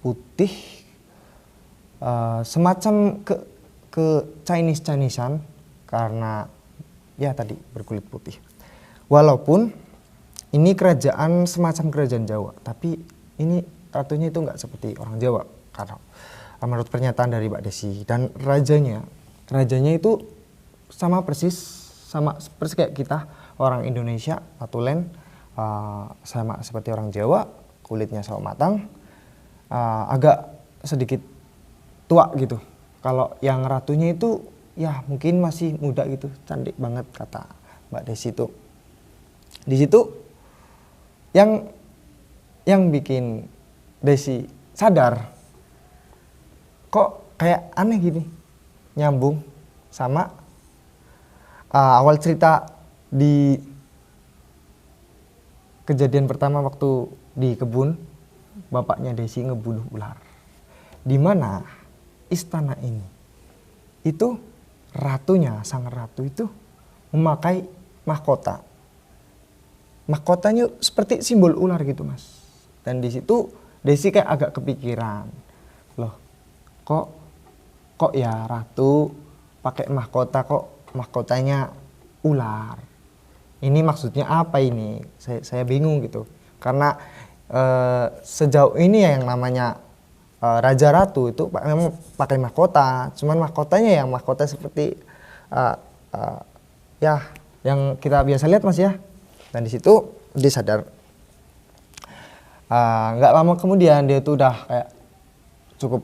putih, semacam ke Chinese-Chinesean karena ya tadi berkulit putih. Walaupun ini kerajaan semacam kerajaan Jawa, tapi ini ratunya itu nggak seperti orang Jawa karena menurut pernyataan dari Mbak Desi. Dan rajanya itu sama persis kayak kita orang Indonesia, Patulen, sama seperti orang Jawa, kulitnya sawo matang, agak sedikit tua gitu. Kalau yang ratunya itu ya mungkin masih muda gitu, cantik banget kata Mbak Desi itu. Di situ yang bikin Desi sadar kok kayak aneh gini, nyambung sama awal cerita di kejadian pertama waktu di kebun bapaknya Desi ngebunuh ular. Di mana istana ini itu ratunya, sang ratu itu memakai mahkota. Mahkotanya seperti simbol ular gitu Mas. Dan di situ Desi kayak agak kepikiran, loh kok ya ratu pakai mahkota, kok mahkotanya ular. Ini maksudnya apa ini? Saya bingung gitu. Karena sejauh ini ya yang namanya raja ratu itu memang pakai mahkota. Cuman mahkotanya yang mahkota seperti ya yang kita biasa lihat Mas ya. Dan di situ dia sadar. Nggak lama kemudian dia tuh udah kayak cukup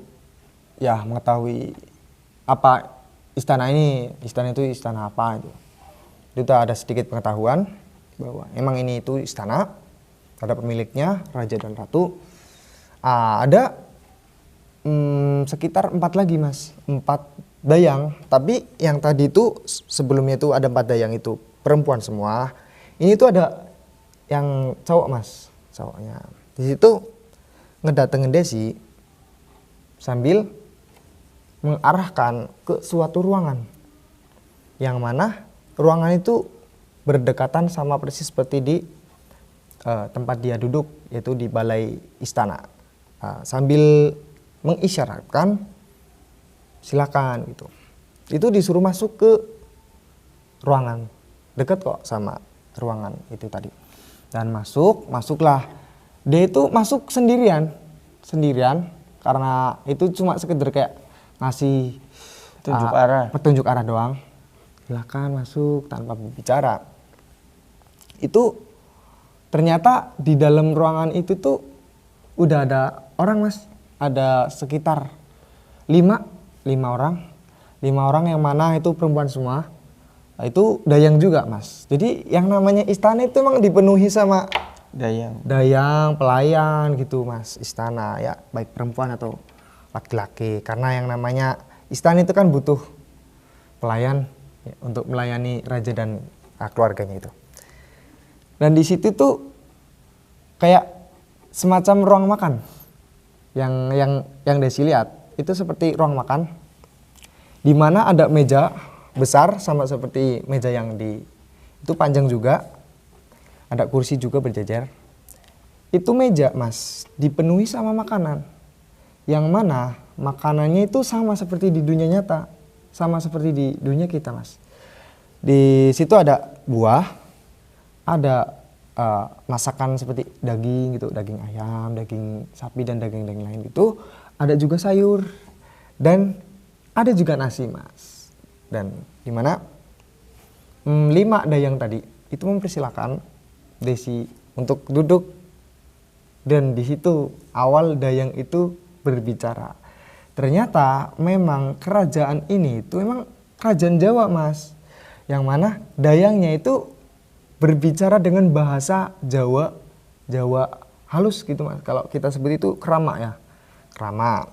ya mengetahui apa istana itu istana apa itu. Dia udah ada sedikit pengetahuan bahwa emang ini itu istana, ada pemiliknya, raja dan ratu. Ada sekitar 4 lagi Mas, 4 dayang. Tapi yang tadi itu sebelumnya itu ada 4 dayang itu perempuan semua. Ini tuh ada yang cowok Mas, cowoknya. Di situ ngedatengin Desi sambil mengarahkan ke suatu ruangan. Yang mana ruangan itu berdekatan sama persis seperti di tempat dia duduk, yaitu di balai istana. Sambil mengisyaratkan silakan gitu. Itu disuruh masuk ke ruangan. Dekat kok sama ruangan itu tadi. Dan masuklah. Dia itu masuk sendirian karena itu cuma sekedar kayak ngasih petunjuk arah doang. Silakan masuk tanpa berbicara. Itu ternyata di dalam ruangan itu tuh udah ada orang Mas. Ada sekitar 5 orang. 5 orang yang mana itu perempuan semua. Itu dayang juga Mas. Jadi yang namanya istana itu emang dipenuhi sama dayang, pelayan gitu Mas. Istana ya baik perempuan atau laki-laki. Karena yang namanya istana itu kan butuh pelayan ya, untuk melayani raja dan keluarganya itu. Dan di situ tuh kayak semacam ruang makan. Yang Desi lihat itu seperti ruang makan di mana ada meja besar sama seperti meja yang itu panjang juga. Ada kursi juga berjejer. Itu meja Mas dipenuhi sama makanan. Yang mana makanannya itu sama seperti di dunia nyata, sama seperti di dunia kita Mas. Di situ ada buah, ada masakan seperti daging gitu, daging ayam, daging sapi dan daging-daging lain gitu. Ada juga sayur dan ada juga nasi Mas. Dan dimana 5 dayang tadi itu mempersilahkan Desi untuk duduk. Dan di situ awal dayang itu berbicara. Ternyata memang kerajaan ini itu memang kerajaan Jawa Mas. Yang mana dayangnya itu berbicara dengan bahasa Jawa halus gitu Mas. Kalau kita sebut itu krama ya. Krama.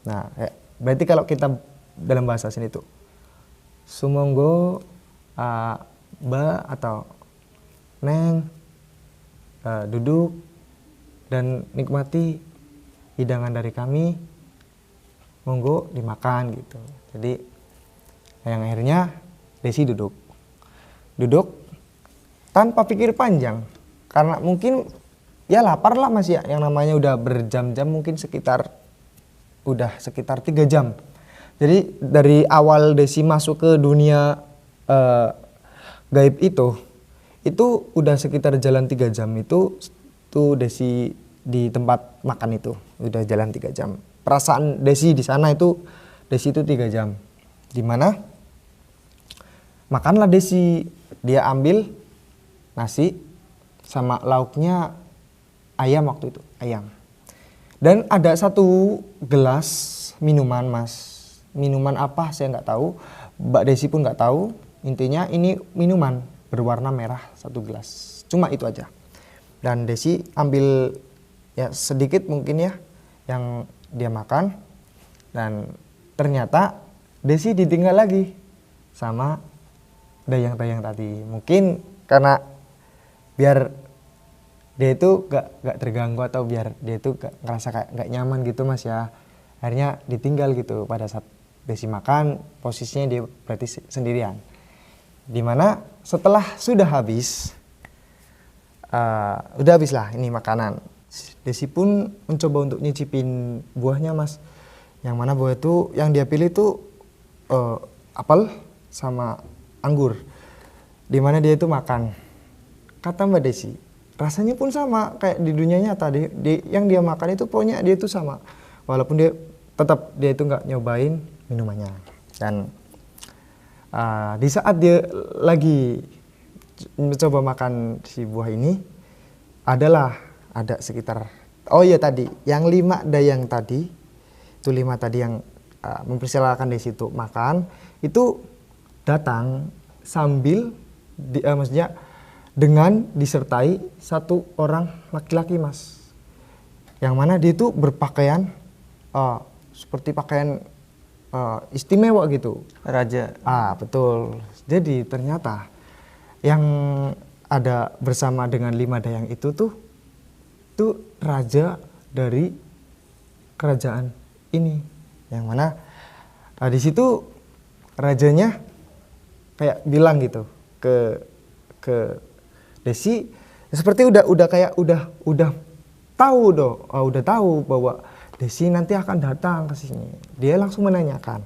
Nah, berarti kalau kita dalam bahasa sini itu sumonggo Mbak atau Neng duduk dan nikmati hidangan dari kami. Monggo dimakan gitu. Jadi yang akhirnya Desi duduk tanpa pikir panjang karena mungkin ya lapar lah Mas ya, yang namanya udah berjam-jam, mungkin sekitar 3 jam. Jadi dari awal Desi masuk ke dunia gaib itu Itu udah sekitar jalan 3 jam itu tuh Desi di tempat makan itu udah jalan 3 jam. Perasaan Desi di sana itu Desi itu 3 jam. Dimana makanlah Desi, dia ambil nasi sama lauknya ayam waktu itu, ayam. Dan ada satu gelas minuman mas, minuman apa saya nggak tahu, Mbak Desi pun nggak tahu. Intinya ini minuman berwarna merah satu gelas, cuma itu aja. Dan Desi ambil ya sedikit mungkin ya yang dia makan, dan ternyata Desi ditinggal lagi sama dayang-dayang tadi. Mungkin karena biar dia itu gak terganggu atau biar dia itu gak ngerasa kayak gak nyaman gitu mas ya, akhirnya ditinggal gitu. Pada saat Desi makan posisinya dia berarti sendirian, dimana setelah sudah habis udah habis lah ini makanan, Desi pun mencoba untuk nyicipin buahnya mas, yang mana buah itu yang dia pilih tuh apel sama anggur, dimana dia itu makan. Kata Mbak Desi, rasanya pun sama kayak di dunia nyata. Yang dia makan itu pokoknya dia itu sama, walaupun dia tetap dia itu nggak nyobain minumannya. Dan di saat dia lagi mencoba makan si buah ini, ada sekitar tadi yang 5 dayang tadi itu 5 tadi yang mempersilahkan Desi untuk makan itu datang sambil maksudnya dengan disertai satu orang laki-laki mas, yang mana dia itu berpakaian seperti pakaian istimewa gitu, Raja. Betul. Jadi ternyata yang ada bersama dengan 5 dayang itu tuh raja dari kerajaan ini, yang mana di situ rajanya kayak bilang gitu ke Desi, seperti udah tahu bahwa Desi nanti akan datang ke sini. Dia langsung menanyakan,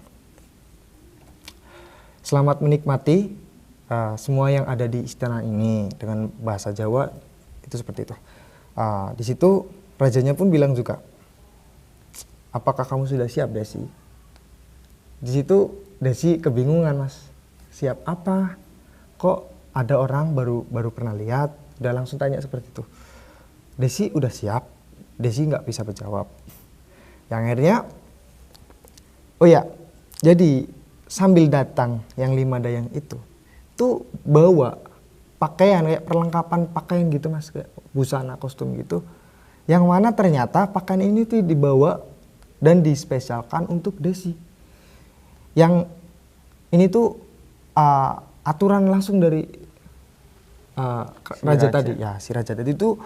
selamat menikmati semua yang ada di istana ini, dengan bahasa Jawa itu seperti itu. Di situ rajanya pun bilang juga, apakah kamu sudah siap Desi? Di situ Desi kebingungan mas, siap apa? Kok ada orang baru pernah lihat, udah langsung tanya seperti itu. Desi udah siap, Desi nggak bisa menjawab. Yang akhirnya, jadi sambil datang yang 5 dayang itu tuh bawa pakaian kayak perlengkapan pakaian gitu mas, kayak busana kostum gitu, yang mana ternyata pakaian ini tuh dibawa dan dispesialkan untuk Desi. Yang ini tuh aturan langsung dari raja tadi ya, si raja tadi itu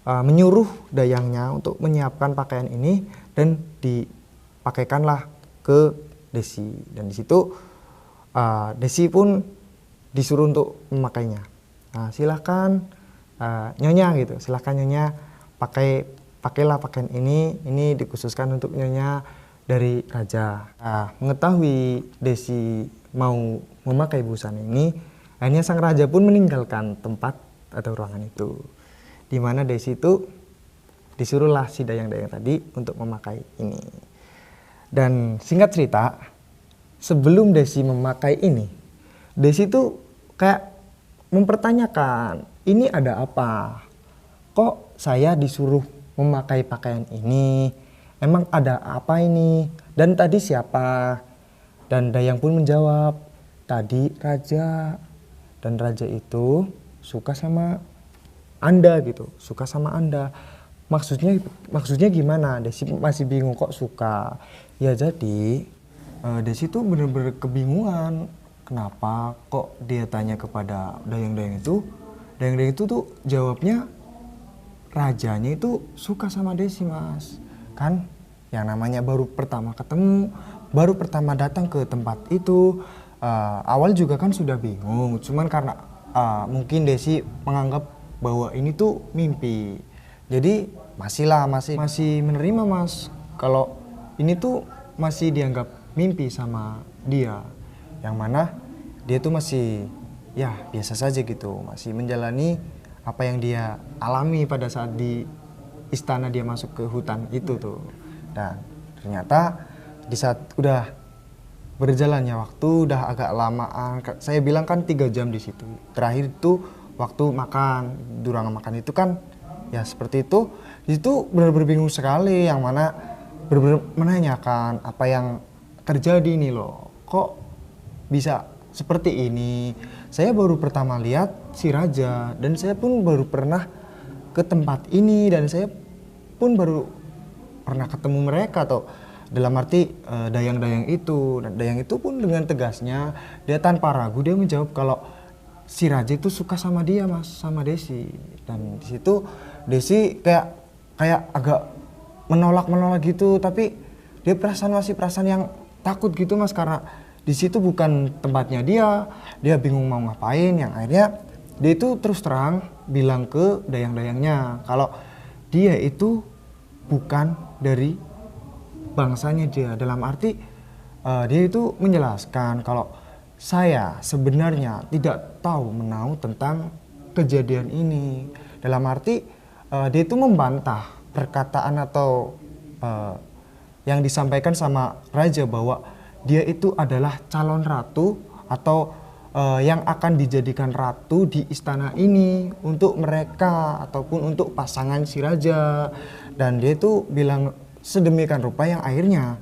menyuruh dayangnya untuk menyiapkan pakaian ini dan dipakaikanlah ke Desi. Dan di situ Desi pun disuruh untuk memakainya. Silahkan nyonya gitu, silahkan nyonya pakailah pakaian ini dikhususkan untuk nyonya dari raja. Mengetahui Desi mau memakai busana ini, akhirnya sang raja pun meninggalkan tempat atau ruangan itu, di mana Desi itu disuruhlah si dayang-dayang tadi untuk memakai ini. Dan singkat cerita, sebelum Desi memakai ini, Desi itu kayak mempertanyakan, ini ada apa? Kok saya disuruh memakai pakaian ini? Emang ada apa ini? Dan tadi siapa? Dan dayang pun menjawab, tadi raja. Dan raja itu suka sama Anda gitu, suka sama Anda. Maksudnya gimana? Desi masih bingung, kok suka. Ya jadi Desi tuh bener-bener kebingungan. Kenapa kok dia tanya kepada dayang-dayang itu? Dayang-dayang itu tuh jawabnya rajanya itu suka sama Desi mas. Kan yang namanya baru pertama ketemu, baru pertama datang ke tempat itu. Awal juga kan sudah bingung. Cuman karena mungkin Desi menganggap bahwa ini tuh mimpi. Jadi masih menerima mas, kalau ini tuh masih dianggap mimpi sama dia, yang mana dia tuh masih ya biasa saja gitu, masih menjalani apa yang dia alami pada saat di istana dia masuk ke hutan itu tuh. Dan ternyata di saat udah berjalannya waktu, udah agak lamaan, saya bilang kan 3 jam di situ. Terakhir itu waktu makan, durang makan itu kan ya seperti itu. Di situ benar-benar bingung sekali, yang mana benar-benar menanyakan apa yang terjadi nih loh. Kok bisa seperti ini? Saya baru pertama lihat si Raja, dan saya pun baru pernah ke tempat ini, dan saya pun baru pernah ketemu mereka atau dalam arti dayang-dayang itu. Dan dayang itu pun dengan tegasnya, dia tanpa ragu dia menjawab kalau si Raja itu suka sama dia mas, sama Desi. Dan di situ Desi kayak agak menolak gitu, tapi dia masih perasaan yang takut gitu mas, karena di situ bukan tempatnya dia bingung mau ngapain. Yang akhirnya dia itu terus terang bilang ke dayang-dayangnya kalau dia itu bukan dari bangsanya dia. Dalam arti dia itu menjelaskan kalau saya sebenarnya tidak tahu menahu tentang kejadian ini. Dalam arti dia itu membantah perkataan atau yang disampaikan sama Raja bahwa dia itu adalah calon ratu atau yang akan dijadikan ratu di istana ini untuk mereka ataupun untuk pasangan si Raja. Dan dia itu bilang sedemikian rupa yang akhirnya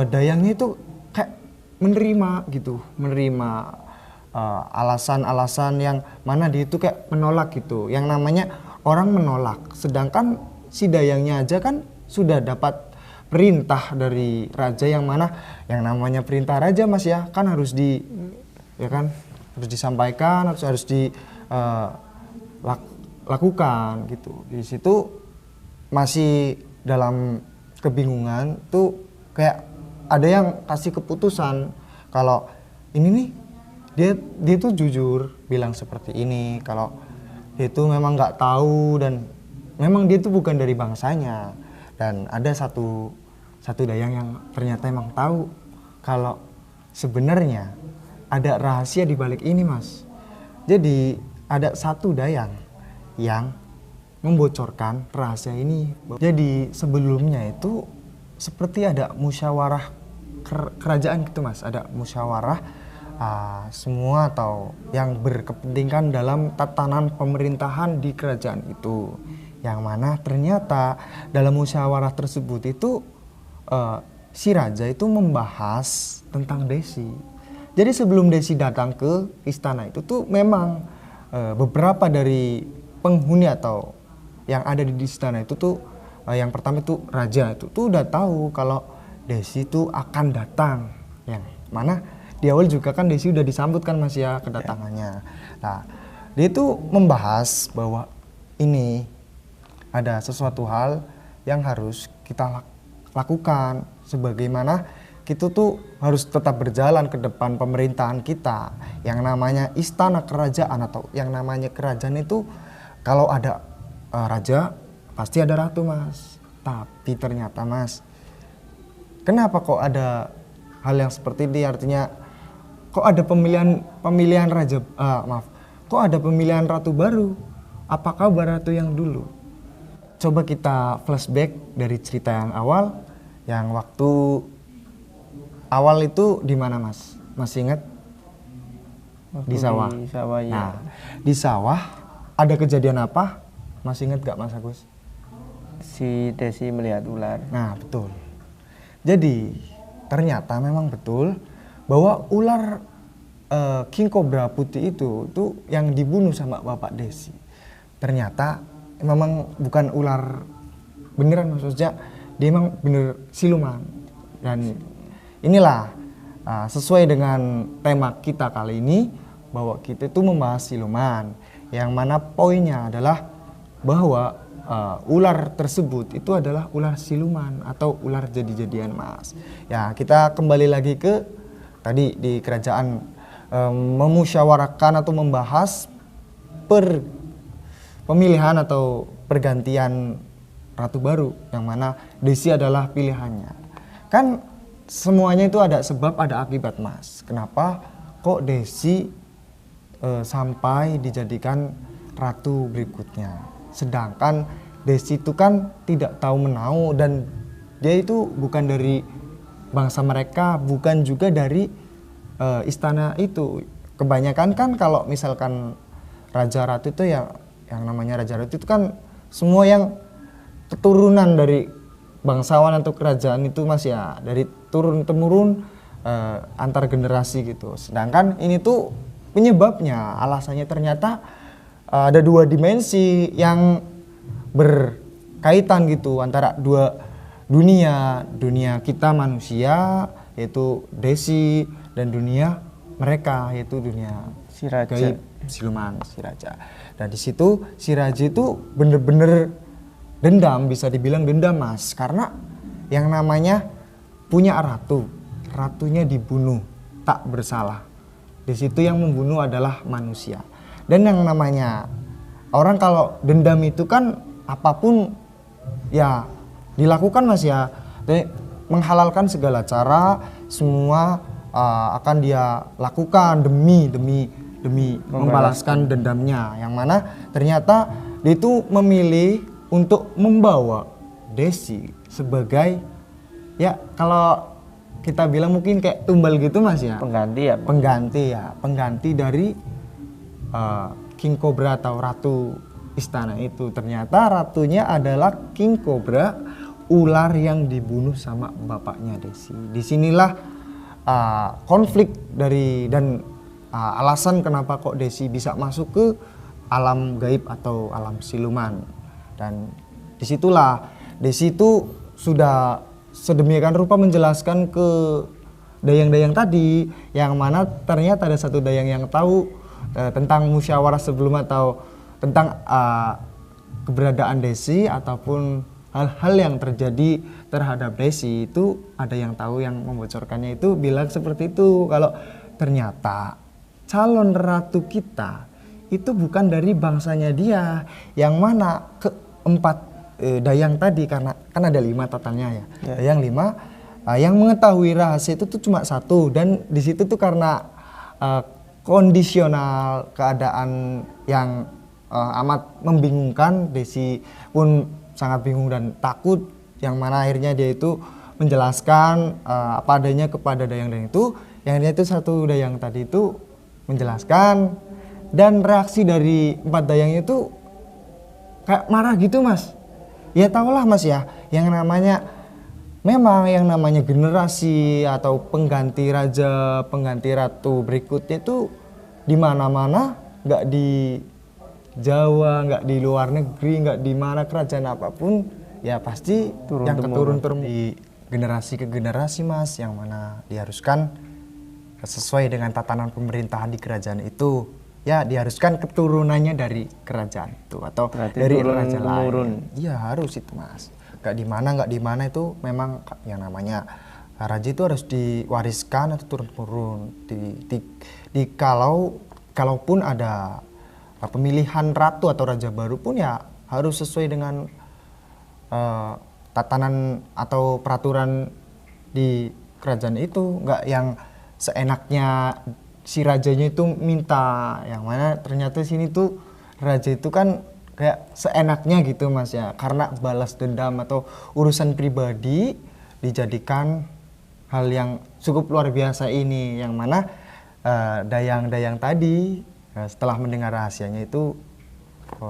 dayangnya itu kayak menerima alasan-alasan yang mana dia itu kayak menolak gitu. Yang namanya orang menolak, sedangkan si dayangnya aja kan sudah dapat perintah dari Raja, yang mana yang namanya perintah Raja mas ya kan harus harus disampaikan, harus dilakukan gitu. Di situ masih dalam kebingungan tuh, kayak ada yang kasih keputusan kalau ini nih dia tuh jujur bilang seperti ini, kalau dia tuh memang nggak tahu dan memang dia tuh bukan dari bangsanya. Dan ada satu dayang yang ternyata emang tahu kalau sebenarnya ada rahasia di balik ini mas. Jadi ada satu dayang yang membocorkan rahasia ini. Jadi sebelumnya itu seperti ada musyawarah kerajaan gitu mas, ada musyawarah semua atau yang berkepentingan dalam tatanan pemerintahan di kerajaan itu. Yang mana ternyata dalam musyawarah tersebut itu si Raja itu membahas tentang Desi. Jadi sebelum Desi datang ke istana itu tuh memang beberapa dari penghuni atau yang ada di istana itu tuh yang pertama itu Raja itu tuh udah tahu kalau Desi itu akan datang. Yang mana di awal juga kan Desi udah disambut kan mas ya kedatangannya. Nah dia itu membahas bahwa ini ada sesuatu hal yang harus kita lakukan, sebagaimana kita tuh harus tetap berjalan ke depan pemerintahan kita. Yang namanya istana kerajaan atau yang namanya kerajaan itu kalau ada raja pasti ada ratu mas. Tapi ternyata mas, kenapa kok ada hal yang seperti ini? Artinya kok ada pemilihan raja, kok ada pemilihan ratu baru? Apa kabar ratu yang dulu? Coba kita flashback dari cerita yang awal, yang waktu awal itu di mana mas? Masih ingat? Di sawah. Di sawah ya. Nah, di sawah ada kejadian apa? Masih ingat gak Mas Agus? Si Desi melihat ular. Nah betul. Jadi ternyata memang betul bahwa ular King Cobra putih itu yang dibunuh sama Bapak Desi. Ternyata memang bukan ular beneran, maksudnya dia memang bener siluman. Dan inilah sesuai dengan tema kita kali ini, bahwa kita itu membahas siluman, yang mana poinnya adalah bahwa ular tersebut itu adalah ular siluman atau ular jadi-jadian mas. Ya kita kembali lagi ke tadi di kerajaan memusyawarahkan atau membahas pemilihan atau pergantian ratu baru, yang mana Desi adalah pilihannya. Kan semuanya itu ada sebab ada akibat mas. Kenapa kok Desi sampai dijadikan ratu berikutnya. Sedangkan Desi itu kan tidak tahu menau dan dia itu bukan dari bangsa mereka, bukan juga dari istana itu. Kebanyakan kan kalau misalkan raja ratu itu ya, yang namanya raja ratu itu kan semua yang keturunan dari bangsawan atau kerajaan itu Mas ya, dari turun temurun antar generasi gitu. Sedangkan ini tuh penyebabnya, alasannya ternyata ada dua dimensi yang berkaitan gitu antara dua dunia kita manusia yaitu Desi dan dunia mereka yaitu dunia Si raja. gaib, siluman, si raja. Dan di situ si raja itu bener-bener dendam, bisa dibilang dendam Mas, karena yang namanya punya ratunya dibunuh tak bersalah. Di situ yang membunuh adalah manusia. Dan yang namanya orang kalau dendam itu kan apapun ya dilakukan Mas ya, menghalalkan segala cara, semua akan dia lakukan demi membalaskan dendamnya. Yang mana ternyata dia itu memilih untuk membawa Desi sebagai ya kalau kita bilang mungkin kayak tumbal gitu Mas ya. Pengganti dari King Cobra atau ratu istana itu. Ternyata ratunya adalah King Cobra, ular yang dibunuh sama bapaknya Desi. Disinilah konflik dari dan alasan kenapa kok Desi bisa masuk ke alam gaib atau alam siluman. Dan disitulah Desi itu sudah sedemikian rupa menjelaskan ke dayang-dayang tadi, yang mana ternyata ada satu dayang yang tahu tentang musyawarah sebelum atau tentang keberadaan Desi ataupun hal-hal yang terjadi terhadap Desi. Itu ada yang tahu, yang membocorkannya itu bilang seperti itu, kalau ternyata calon ratu kita itu bukan dari bangsanya dia, yang mana keempat dayang tadi, karena kan ada 5 totalnya ya. Dayang 5 yang mengetahui rahasia itu tuh cuma 1, dan di situ tuh karena kondisional keadaan yang amat membingungkan, Desi pun sangat bingung dan takut, yang mana akhirnya dia itu menjelaskan apa adanya kepada dayang-dayang itu. Yang akhirnya itu satu dayang tadi itu menjelaskan, dan reaksi dari 4 dayang itu kayak marah gitu Mas. Ya tahulah Mas ya, yang namanya memang yang namanya generasi atau pengganti raja, pengganti ratu berikutnya itu di mana-mana, nggak di Jawa, nggak di luar negeri, nggak di mana kerajaan apapun, ya pasti yang keturun-turun di generasi ke generasi Mas, yang mana diharuskan sesuai dengan tatanan pemerintahan di kerajaan itu, ya diharuskan keturunannya dari kerajaan itu atau berarti dari turun raja temurun. lain. Iya harus itu Mas. Nggak di mana itu memang yang namanya raja itu harus diwariskan atau turun-temurun. Kalaupun ada pemilihan ratu atau raja baru pun ya harus sesuai dengan tatanan atau peraturan di kerajaan itu, nggak yang seenaknya si rajanya itu minta, yang mana ternyata sini tuh raja itu kan kayak seenaknya gitu Mas ya, karena balas dendam atau urusan pribadi dijadikan hal yang cukup luar biasa ini, yang mana dayang-dayang tadi setelah mendengar rahasianya itu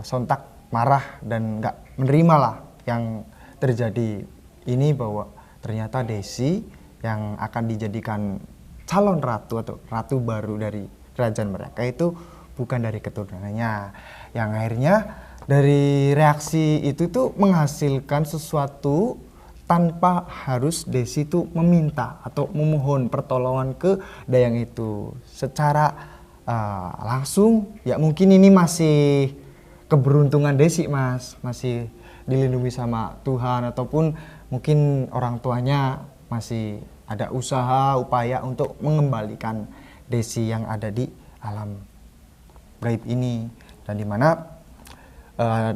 sontak marah dan nggak menerima lah yang terjadi ini, bahwa ternyata Desi yang akan dijadikan calon ratu atau ratu baru dari kerajaan mereka itu bukan dari keturunannya. Yang akhirnya dari reaksi itu tuh menghasilkan sesuatu tanpa harus Desi itu meminta atau memohon pertolongan ke dayang itu secara langsung. Ya mungkin ini masih keberuntungan Desi Mas, masih dilindungi sama Tuhan, ataupun mungkin orang tuanya masih ada usaha upaya untuk mengembalikan Desi yang ada di alam gaib ini. Dan dimana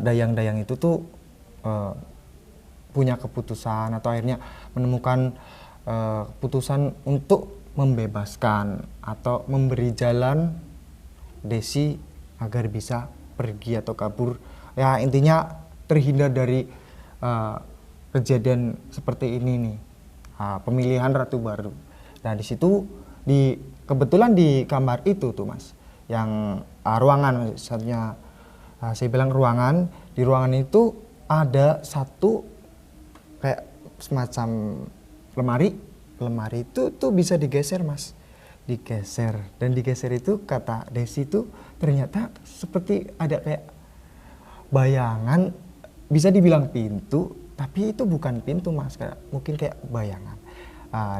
dayang-dayang itu tuh punya keputusan atau akhirnya menemukan keputusan untuk membebaskan atau memberi jalan Desi agar bisa pergi atau kabur, ya intinya terhindar dari kejadian seperti ini nih, pemilihan ratu baru. Nah di situ kebetulan di kamar itu tuh mas, yang ruangan misalnya, saya bilang ruangan, di ruangan itu ada satu kayak semacam lemari itu tuh bisa digeser mas, digeser, dan digeser itu kata Desi itu ternyata seperti ada kayak bayangan, bisa dibilang pintu tapi itu bukan pintu mas, mungkin kayak bayangan.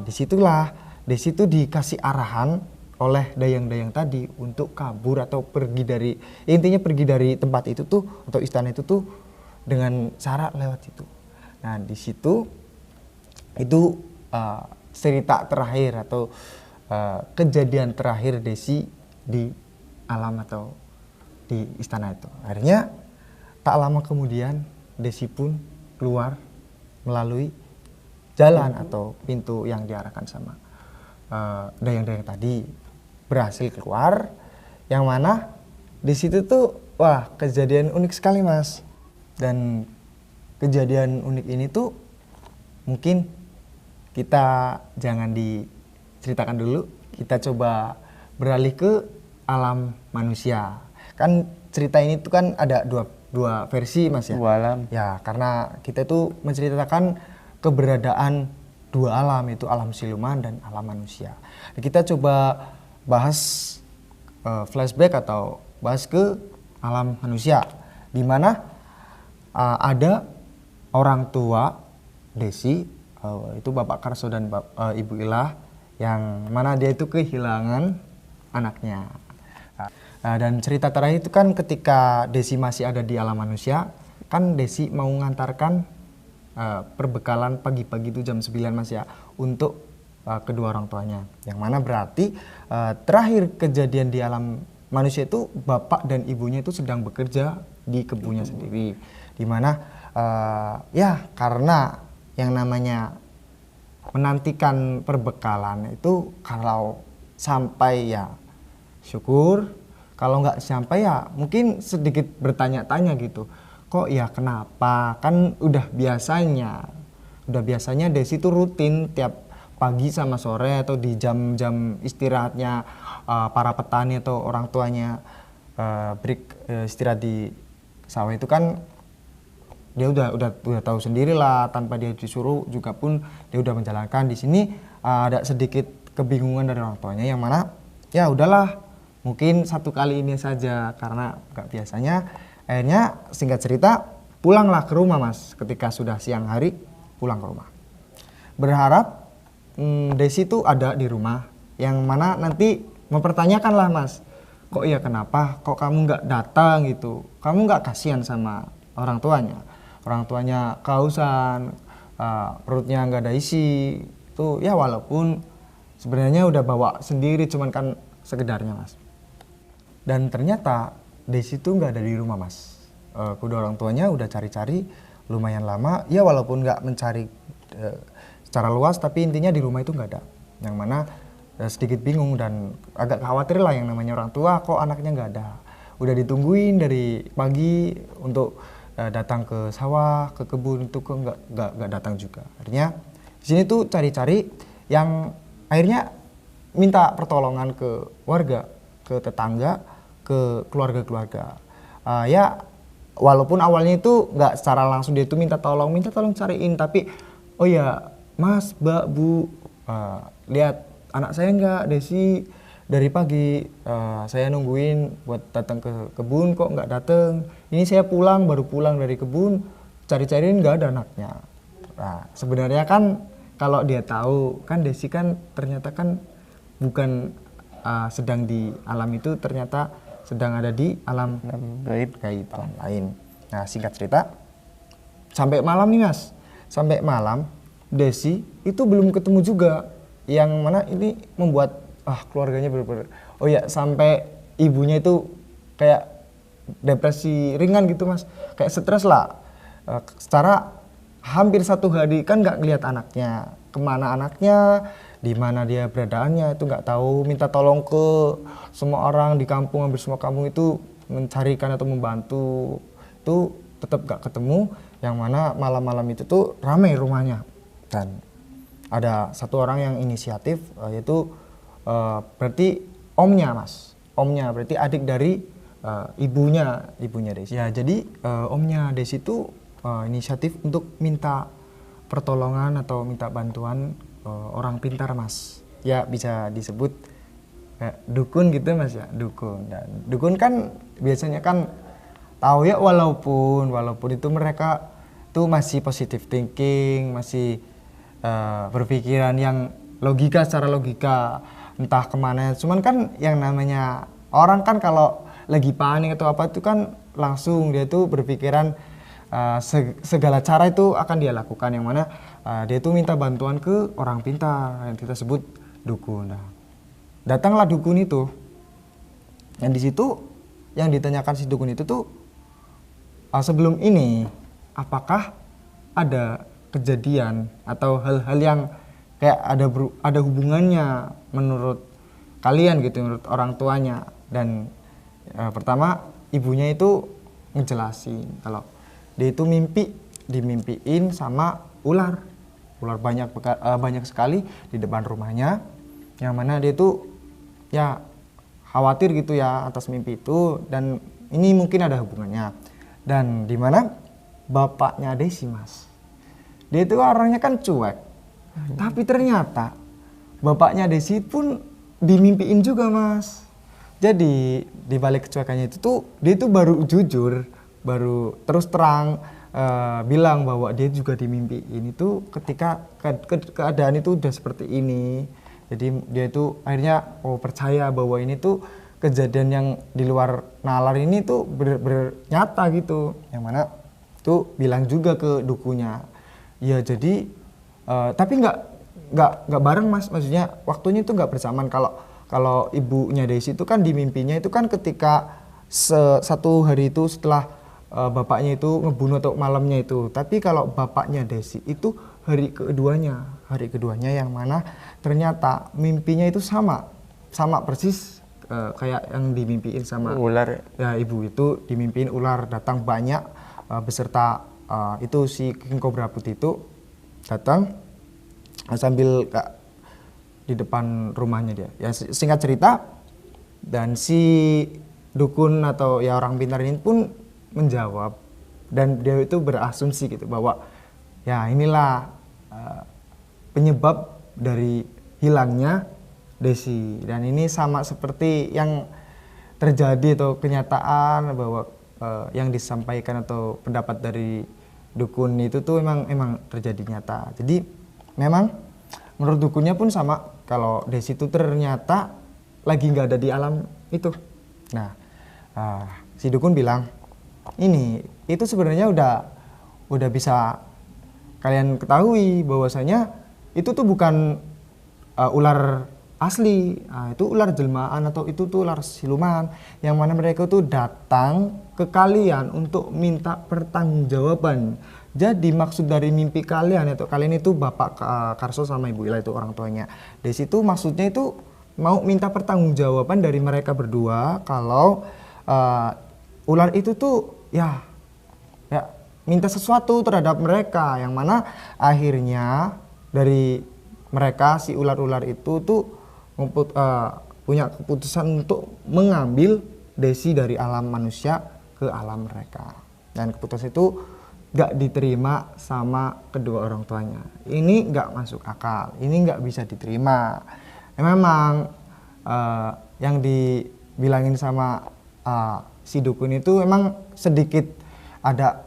Disitulah Desi itu dikasih arahan oleh dayang-dayang tadi untuk kabur atau pergi dari, intinya pergi dari tempat itu tuh atau istana itu tuh dengan cara lewat situ. Nah di situ itu cerita terakhir atau kejadian terakhir Desi di alam atau di istana itu. Akhirnya tak lama kemudian Desi pun keluar melalui jalan atau pintu yang diarahkan sama dayang-dayang tadi, berhasil keluar, yang mana di situ tuh wah kejadian unik sekali mas. Dan kejadian unik ini tuh mungkin kita jangan diceritakan dulu, kita coba beralih ke alam manusia. Kan cerita ini tuh kan ada dua versi mas ya. Dua alam. Ya karena kita tuh menceritakan keberadaan dua alam, itu alam siluman dan alam manusia. Nah, kita coba bahas flashback atau bahas ke alam manusia, di mana ada orang tua Desi, itu Bapak Karso dan Ibu Ilah, yang mana dia itu kehilangan anaknya. Dan cerita terakhir itu kan ketika Desi masih ada di alam manusia, kan Desi mau mengantarkan perbekalan pagi-pagi itu jam 9 mas ya, untuk kedua orang tuanya. Yang mana berarti terakhir kejadian di alam manusia itu bapak dan ibunya itu sedang bekerja di kebunnya sendiri. Dimana ya karena yang namanya menantikan perbekalan itu, kalau sampai ya syukur, kalau nggak sampai ya mungkin sedikit bertanya-tanya gitu, kok ya kenapa, kan udah biasanya Desi tuh rutin tiap pagi sama sore atau di jam-jam istirahatnya para petani atau orang tuanya istirahat di sawah itu kan dia udah tahu sendiri lah, tanpa dia disuruh juga pun dia udah menjalankan. Di sini ada sedikit kebingungan dari orang tuanya, yang mana ya udahlah mungkin satu kali ini saja karena nggak biasanya. Akhirnya singkat cerita pulanglah ke rumah mas, ketika sudah siang hari pulang ke rumah. Berharap Desi tuh ada di rumah, yang mana nanti mempertanyakan lah mas, kok ya kenapa, kok kamu nggak datang gitu, kamu nggak kasihan sama orang tuanya kehausan, perutnya nggak ada isi, tuh ya walaupun sebenarnya udah bawa sendiri cuman kan sekedarnya mas. Dan ternyata Desi tuh nggak ada di rumah mas. Kedua orang tuanya udah cari-cari lumayan lama, ya walaupun nggak mencari secara luas, tapi intinya di rumah itu nggak ada. Yang mana sedikit bingung dan agak khawatir lah, yang namanya orang tua kok anaknya nggak ada. Udah ditungguin dari pagi untuk datang ke sawah, ke kebun, itu kok nggak datang juga. Akhirnya di sini tuh cari-cari, yang akhirnya minta pertolongan ke warga, ke tetangga, ke keluarga-keluarga. Ya walaupun awalnya itu nggak secara langsung dia itu minta tolong cariin, tapi oh ya mas, mbak, bu, lihat anak saya nggak, Desi dari pagi saya nungguin buat datang ke kebun kok nggak datang. Ini saya baru pulang dari kebun, cari-cariin nggak ada anaknya. Nah sebenarnya kan kalau dia tahu kan Desi kan ternyata kan bukan sedang di alam itu, ternyata sedang ada di alam gaib lain. Nah singkat cerita, sampai malam nih mas, sampai malam Desi itu belum ketemu juga, yang mana ini membuat keluarganya bener-bener, oh ya sampai ibunya itu kayak depresi ringan gitu mas, kayak stres lah. Secara hampir 1 hari kan nggak ngeliat anaknya, kemana anaknya, di mana dia beradaannya itu nggak tahu, minta tolong ke semua orang di kampung, hampir semua kampung itu mencarikan atau membantu, itu tetap nggak ketemu. Yang mana malam-malam itu tuh ramai rumahnya, dan ada satu orang yang inisiatif, yaitu berarti omnya mas, omnya berarti adik dari ibunya Desi. Ya jadi omnya Desi itu inisiatif untuk minta pertolongan atau minta bantuan orang pintar mas, ya bisa disebut dukun gitu mas ya, dukun. Dan dukun kan biasanya kan tahu ya, walaupun itu mereka tuh masih positive thinking, masih berpikiran yang secara logika entah kemana. Cuman kan yang namanya orang kan kalau lagi panik atau apa itu kan langsung dia tuh berpikiran segala cara itu akan dia lakukan, yang mana dia tuh minta bantuan ke orang pintar yang kita sebut dukun. Nah, datanglah dukun itu, yang di situ yang ditanyakan si dukun itu tuh sebelum ini apakah ada kejadian atau hal-hal yang kayak ada hubungannya menurut kalian gitu, menurut orang tuanya. Dan pertama ibunya itu ngejelasin kalau dia itu dimimpiin sama ular banyak sekali di depan rumahnya, yang mana dia itu ya khawatir gitu ya atas mimpi itu, dan ini mungkin ada hubungannya. Dan dimana bapaknya Desi mas, dia itu orangnya kan cuek, tapi ternyata bapaknya Desi pun dimimpiin juga mas. Jadi di balik kecuekannya itu tuh dia itu baru jujur, baru terus terang bilang bahwa dia juga dimimpiin itu ketika keadaan itu udah seperti ini. Jadi dia itu akhirnya percaya bahwa ini tuh kejadian yang di luar nalar ini tuh bener-bener nyata gitu. Yang mana tuh bilang juga ke dukunya, ya jadi tapi nggak bareng mas, maksudnya waktunya itu nggak bersamaan. Kalau ibunya Desi itu kan di mimpinya itu kan ketika satu hari itu setelah bapaknya itu ngebunuh atau malamnya itu. Tapi kalau bapaknya Desi itu hari keduanya yang mana ternyata mimpinya itu sama persis kayak yang dimimpiin sama ular. Ya ibu itu dimimpiin ular datang banyak beserta itu si king cobra putih itu datang sambil di depan rumahnya dia. Ya singkat cerita, dan si dukun atau ya orang pintar ini pun menjawab, dan dia itu berasumsi gitu bahwa ya inilah penyebab dari hilangnya Desi. Dan ini sama seperti yang terjadi atau kenyataan bahwa yang disampaikan atau pendapat dari dukun itu tuh emang terjadi nyata. Jadi memang menurut dukunnya pun sama, kalau Desi itu ternyata lagi nggak ada di alam itu. Nah si dukun bilang ini itu sebenarnya udah bisa kalian ketahui bahwasanya itu tuh bukan ular asli, itu ular jelmaan atau itu tuh ular siluman, yang mana mereka tuh datang ke kalian untuk minta pertanggungjawaban. Jadi maksud dari mimpi kalian atau kalian itu Bapak Karso sama Ibu Ila itu orang tuanya Desi itu maksudnya itu mau minta pertanggungjawaban dari mereka berdua kalau ular itu tuh ya minta sesuatu terhadap mereka, yang mana akhirnya dari mereka si ular-ular itu tuh punya keputusan untuk mengambil Desi dari alam manusia ke alam mereka, dan keputusan itu gak diterima sama kedua orang tuanya. Ini gak masuk akal, ini gak bisa diterima. Memang yang dibilangin sama si dukun itu memang sedikit ada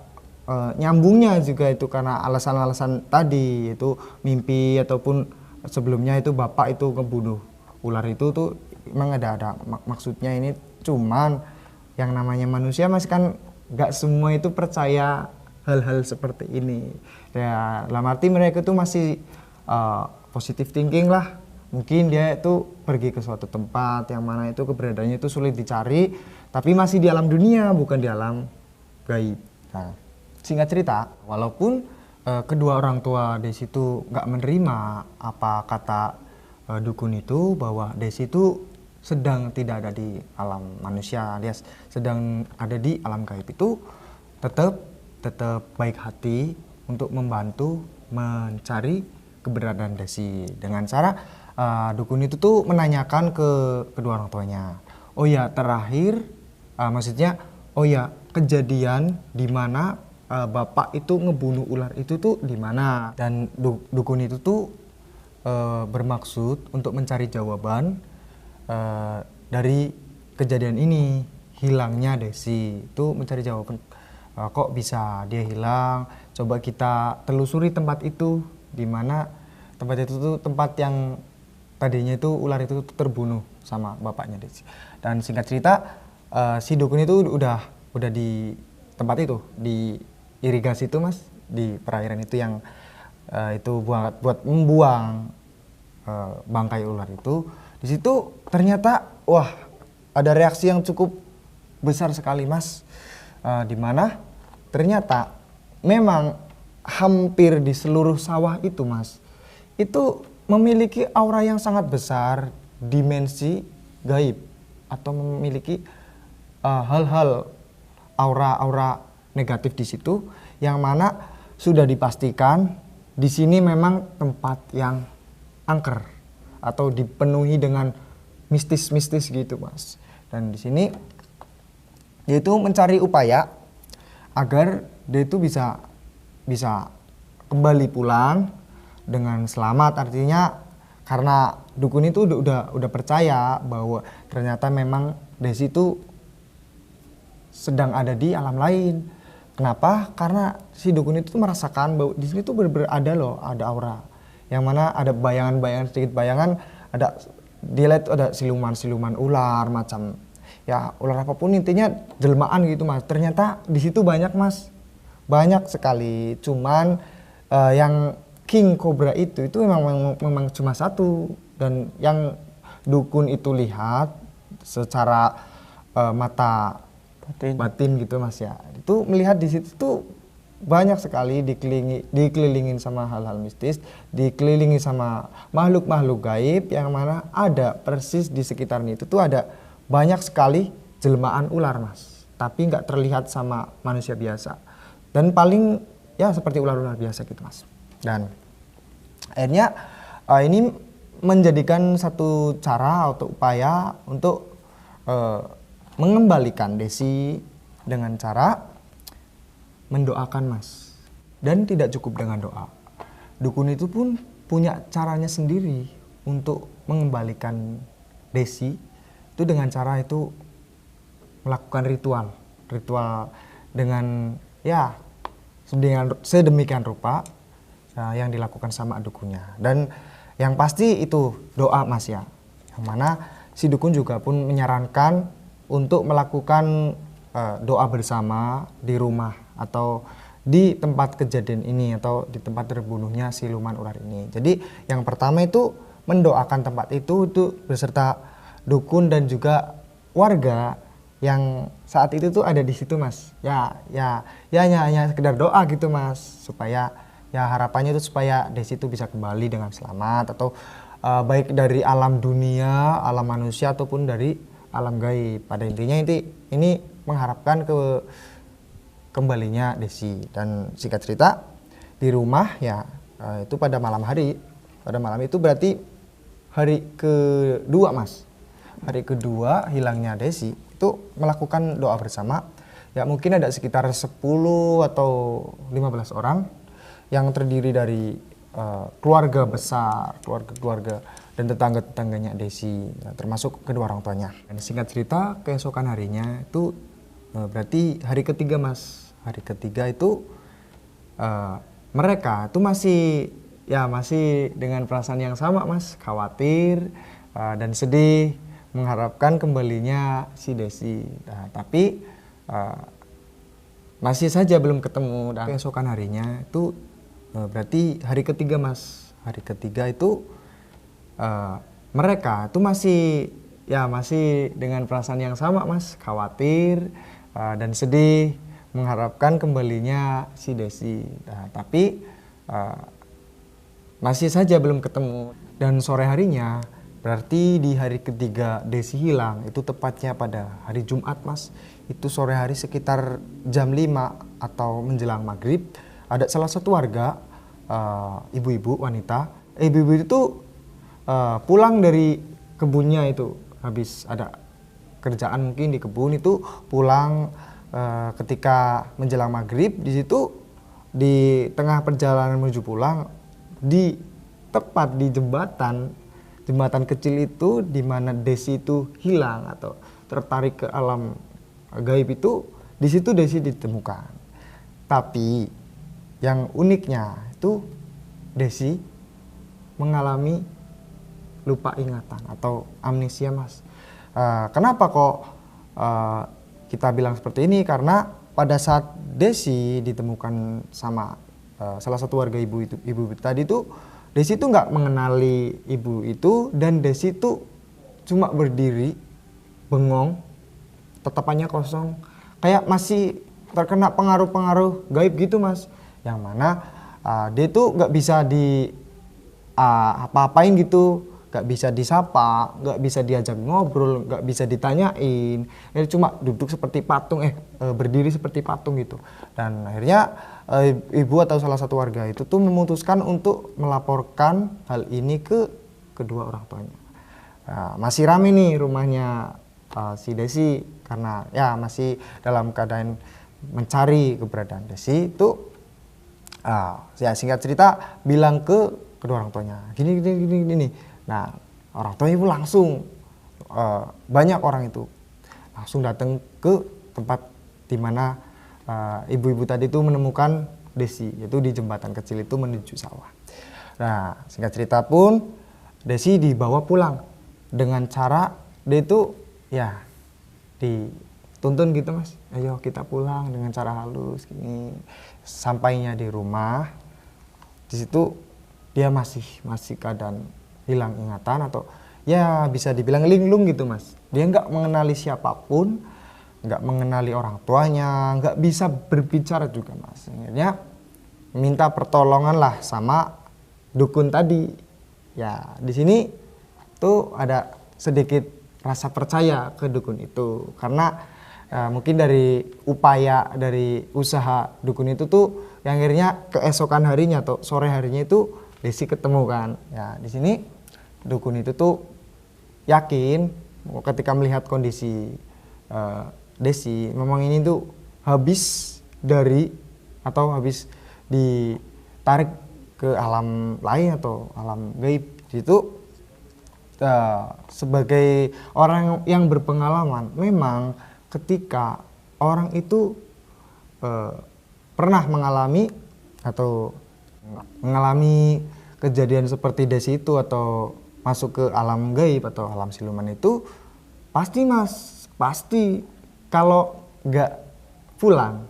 nyambungnya juga itu, karena alasan-alasan tadi itu mimpi ataupun sebelumnya itu bapak itu ngebunuh ular itu tuh memang ada maksudnya. Ini cuman yang namanya manusia masih kan gak semua itu percaya hal-hal seperti ini ya, dalam arti mereka tuh masih positive thinking lah. Mungkin dia itu pergi ke suatu tempat yang mana itu keberadaannya itu sulit dicari, tapi masih di alam dunia bukan di alam gaib. Nah, singkat cerita, walaupun kedua orang tua di situ nggak menerima apa kata dukun itu bahwa Desi itu sedang tidak ada di alam manusia alias sedang ada di alam gaib, itu tetap baik hati untuk membantu mencari keberadaan Desi dengan cara dukun itu tuh menanyakan ke kedua orang tuanya, oh ya terakhir maksudnya oh ya kejadian di mana bapak itu ngebunuh ular itu tuh di mana, dan dukun itu tuh bermaksud untuk mencari jawaban dari kejadian ini, hilangnya Desi. Itu mencari jawaban kok bisa dia hilang, coba kita telusuri tempat itu, di mana tempat itu tuh tempat yang tadinya itu ular itu terbunuh sama bapaknya Desi. Dan singkat cerita si dukun itu udah di tempat itu, di irigasi itu mas, di perairan itu yang itu buat membuang bangkai ular itu. Di situ ternyata wah ada reaksi yang cukup besar sekali mas, di mana ternyata memang hampir di seluruh sawah itu mas itu memiliki aura yang sangat besar, dimensi gaib atau memiliki hal-hal aura negatif di situ, yang mana sudah dipastikan di sini memang tempat yang angker atau dipenuhi dengan mistis-mistis gitu mas. Dan di sini dia itu mencari upaya agar dia itu bisa kembali pulang dengan selamat. Artinya karena dukun itu udah percaya bahwa ternyata memang Desi itu sedang ada di alam lain. Kenapa? Karena si dukun itu merasakan bahwa di sini tuh bener-bener ada loh, ada aura. Yang mana ada bayangan-bayangan, sedikit bayangan, ada dia lihat ada siluman-siluman ular macam ya ular apapun, intinya jelmaan gitu mas. Ternyata di situ banyak mas, banyak sekali. Cuman yang king cobra itu memang cuma satu, dan yang dukun itu lihat secara mata batin gitu mas ya, itu melihat di situ tuh banyak sekali dikelilingin sama hal-hal mistis, dikelilingi sama makhluk-makhluk gaib, yang mana ada persis di sekitarnya itu tuh ada banyak sekali jelmaan ular mas, tapi nggak terlihat sama manusia biasa, dan paling ya seperti ular-ular biasa gitu mas. Dan akhirnya ini menjadikan satu cara atau upaya untuk mengembalikan Desi dengan cara mendoakan mas. Dan tidak cukup dengan doa, dukun itu pun punya caranya sendiri untuk mengembalikan Desi itu, dengan cara itu melakukan ritual dengan ya sedemikian rupa yang dilakukan sama dukunnya. Dan yang pasti itu doa mas ya, yang mana si dukun juga pun menyarankan untuk melakukan doa bersama di rumah atau di tempat kejadian ini atau di tempat terbunuhnya siluman ular ini. Jadi yang pertama itu mendoakan tempat itu beserta dukun dan juga warga yang saat itu tuh ada di situ mas. Ya hanya sekedar doa gitu mas, supaya ya harapannya itu supaya Desi itu bisa kembali dengan selamat, atau baik dari alam dunia, alam manusia ataupun dari alam gaib. Pada intinya ini mengharapkan kembalinya Desi. Dan singkat cerita di rumah ya itu pada malam itu berarti hari kedua mas, hari kedua hilangnya Desi itu melakukan doa bersama. Ya mungkin ada sekitar 10 atau 15 orang yang terdiri dari keluarga besar, keluarga dan tetangga-tetangganya Desi, termasuk kedua orang tuanya. Dan singkat cerita keesokan harinya itu berarti hari ketiga mas. Hari ketiga itu mereka itu masih dengan perasaan yang sama mas, khawatir dan sedih mengharapkan kembalinya si Desi. Nah, tapi masih saja belum ketemu. Dan keesokan harinya itu berarti hari ketiga mas. Hari ketiga itu mereka itu masih dengan perasaan yang sama mas, khawatir dan sedih mengharapkan kembalinya si Desi. Nah, tapi masih saja belum ketemu. Dan sore harinya, berarti di hari ketiga Desi hilang, itu tepatnya pada hari Jumat Mas. Itu sore hari sekitar jam 5 atau menjelang maghrib, ada salah satu warga, ibu-ibu wanita. Ibu-ibu itu pulang dari kebunnya itu, habis ada kerjaan mungkin di kebun itu, pulang ketika menjelang maghrib. Di situ di tengah perjalanan menuju pulang, di tepat di jembatan kecil itu di mana Desi itu hilang atau tertarik ke alam gaib itu, di situ Desi ditemukan. Tapi yang uniknya itu Desi mengalami lupa ingatan atau amnesia Mas. Kenapa kok kita bilang seperti ini? Karena pada saat Desi ditemukan sama salah satu warga ibu tadi itu, Desi itu nggak mengenali ibu itu, dan Desi itu cuma berdiri bengong, tatapannya kosong, kayak masih terkena pengaruh-pengaruh gaib gitu Mas, yang mana dia itu nggak bisa di apa-apain gitu, nggak bisa disapa, nggak bisa diajak ngobrol, nggak bisa ditanyain. Dia cuma duduk seperti patung, berdiri seperti patung gitu. Dan akhirnya ibu atau salah satu warga itu tuh memutuskan untuk melaporkan hal ini ke kedua orang tuanya. Masih rame nih rumahnya si Desi, karena ya masih dalam keadaan mencari keberadaan Desi itu. Ya singkat cerita bilang ke kedua orang tuanya, gini. Nah, orang tuanya itu langsung banyak orang itu langsung datang ke tempat di mana ibu-ibu tadi itu menemukan Desi, yaitu di jembatan kecil itu menuju sawah. Nah, singkat cerita pun Desi dibawa pulang dengan cara dia itu ya dituntun gitu Mas. Ayo kita pulang dengan cara halus gini. Sampainya di rumah, di situ dia masih keadaan hilang ingatan, atau ya bisa dibilang linglung gitu Mas. Dia nggak mengenali siapapun, nggak mengenali orang tuanya, nggak bisa berbicara juga Mas. Akhirnya minta pertolongan lah sama dukun tadi. Ya di sini tuh ada sedikit rasa percaya ke dukun itu, karena mungkin dari upaya, dari usaha dukun itu tuh yang akhirnya keesokan harinya atau sore harinya itu Desi ketemu kan. Ya di sini dukun itu tuh yakin ketika melihat kondisi Desi, memang ini tuh habis ditarik ke alam lain atau alam gaib. Itu sebagai orang yang berpengalaman, memang ketika orang itu pernah mengalami kejadian seperti Desi itu, atau masuk ke alam gaib atau alam siluman itu, pasti kalau nggak pulang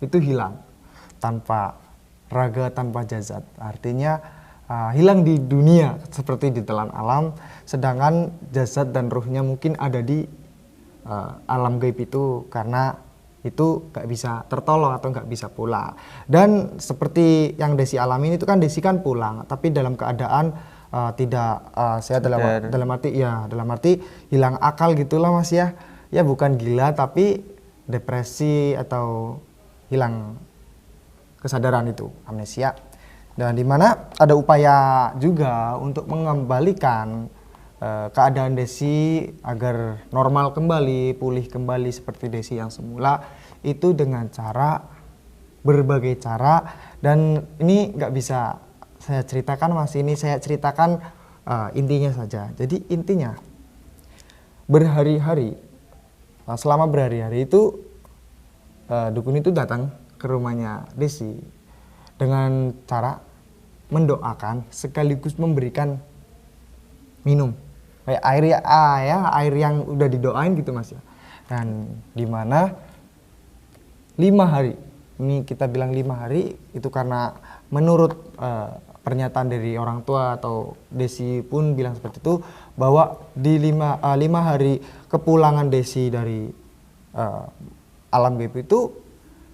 itu hilang tanpa raga, tanpa jasad. Artinya hilang di dunia seperti di telan alam, sedangkan jasad dan ruhnya mungkin ada di alam gaib itu, karena itu gak bisa tertolong atau gak bisa pulang. Dan seperti yang Desi alami itu kan, Desi kan pulang tapi dalam keadaan tidak sehat, dalam arti hilang akal gitulah Mas ya. Ya bukan gila tapi depresi atau hilang kesadaran, itu amnesia. Dan dimana ada upaya juga untuk mengembalikan keadaan Desi agar normal kembali, pulih kembali seperti Desi yang semula, itu dengan berbagai cara. Dan ini nggak bisa saya ceritakan Mas, ini saya ceritakan intinya saja. Jadi intinya selama berhari-hari itu dukun itu datang ke rumahnya Desi dengan cara mendoakan sekaligus memberikan minum kayak air yang udah didoain gitu Mas ya. Dan dimana 5 hari, ini kita bilang 5 hari itu karena menurut pernyataan dari orang tua, atau Desi pun bilang seperti itu, bahwa di 5 hari kepulangan Desi dari alam gaib itu,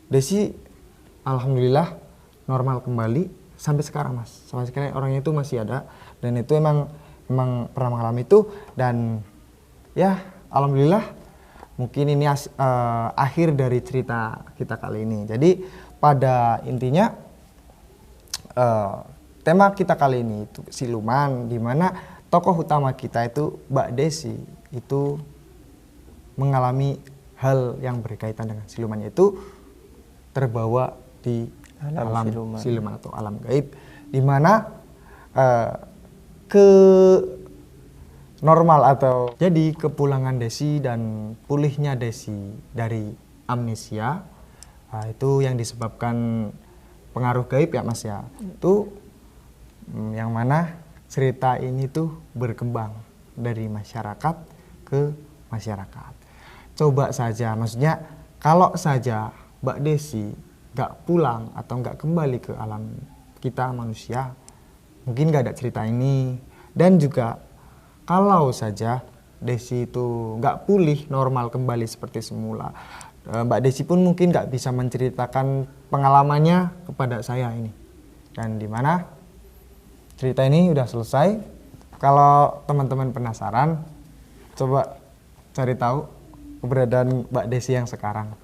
Desi alhamdulillah normal kembali sampai sekarang Mas. Sampai sekarang orangnya itu masih ada, dan itu emang memang pernah mengalami itu. Dan ya alhamdulillah mungkin ini akhir dari cerita kita kali ini. Jadi pada intinya tema kita kali ini itu siluman, di mana tokoh utama kita itu Mbak Desi itu mengalami hal yang berkaitan dengan siluman, yaitu terbawa di alam siluman atau alam gaib, di mana ke normal atau jadi kepulangan Desi dan pulihnya Desi dari amnesia itu yang disebabkan pengaruh gaib ya Mas ya. Itu yang mana cerita ini tuh berkembang dari masyarakat ke masyarakat. Coba saja, maksudnya kalau saja Mbak Desi gak pulang atau gak kembali ke alam kita manusia, mungkin gak ada cerita ini. Dan juga kalau saja Desi itu gak pulih normal kembali seperti semula, Mbak Desi pun mungkin gak bisa menceritakan pengalamannya kepada saya ini. Dan dimana cerita ini udah selesai. Kalau teman-teman penasaran, coba cari tahu keberadaan Mbak Desi yang sekarang.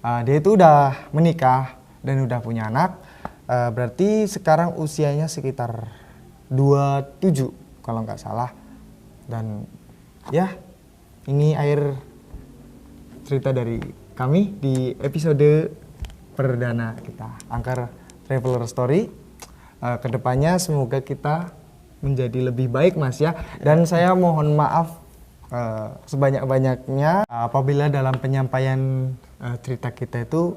Dia itu udah menikah dan udah punya anak. Berarti sekarang usianya sekitar 27 kalau nggak salah. Dan ya ini akhir cerita dari kami di episode perdana kita, Angker Traveler Story. Kedepannya semoga kita menjadi lebih baik Mas ya. Dan saya mohon maaf sebanyak-banyaknya apabila dalam penyampaian cerita kita itu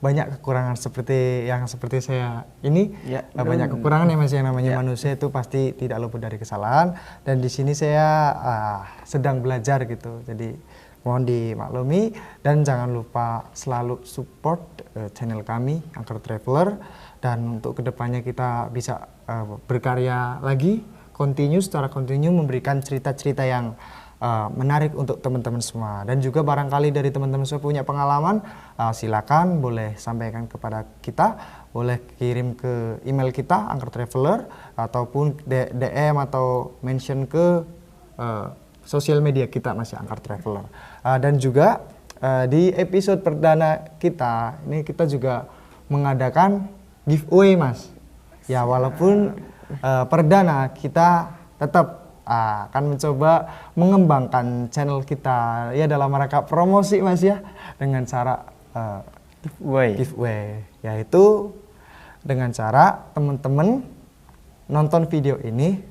banyak kekurangan seperti saya ini. Banyak kekurangan ya Mas, yang namanya manusia itu pasti tidak luput dari kesalahan. Dan di sini saya sedang belajar gitu. Jadi mohon dimaklumi dan jangan lupa selalu support channel kami Angker Traveler. Dan untuk kedepannya kita bisa berkarya lagi, secara kontinu memberikan cerita-cerita yang menarik untuk teman-teman semua. Dan juga barangkali dari teman-teman semua punya pengalaman, silakan boleh sampaikan kepada kita, boleh kirim ke email kita Angker Traveler, ataupun DM atau mention ke sosial media kita Mas ya, Angker Traveler. Dan juga di episode perdana kita ini kita juga mengadakan giveaway Mas. Ya walaupun perdana, kita tetap akan mencoba mengembangkan channel kita ya dalam rangka promosi Mas ya, dengan cara giveaway, yaitu dengan cara teman-teman nonton video ini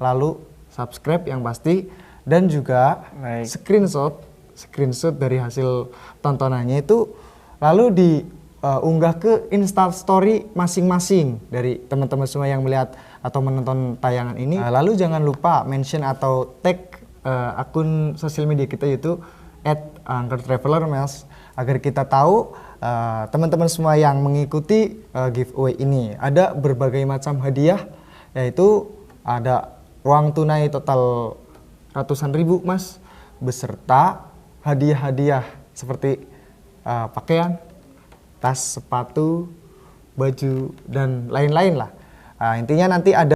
lalu subscribe yang pasti, dan juga screenshot dari hasil tontonannya itu lalu diunggah ke Insta Story masing-masing dari teman-teman semua yang melihat atau menonton tayangan ini. Lalu jangan lupa mention atau tag akun sosial media kita, yaitu @angkertraveler Mas, agar kita tahu teman-teman semua yang mengikuti giveaway ini ada berbagai macam hadiah, yaitu ada uang tunai total ratusan ribu Mas, beserta hadiah-hadiah seperti pakaian, tas, sepatu, baju, dan lain-lain lah. Intinya nanti ada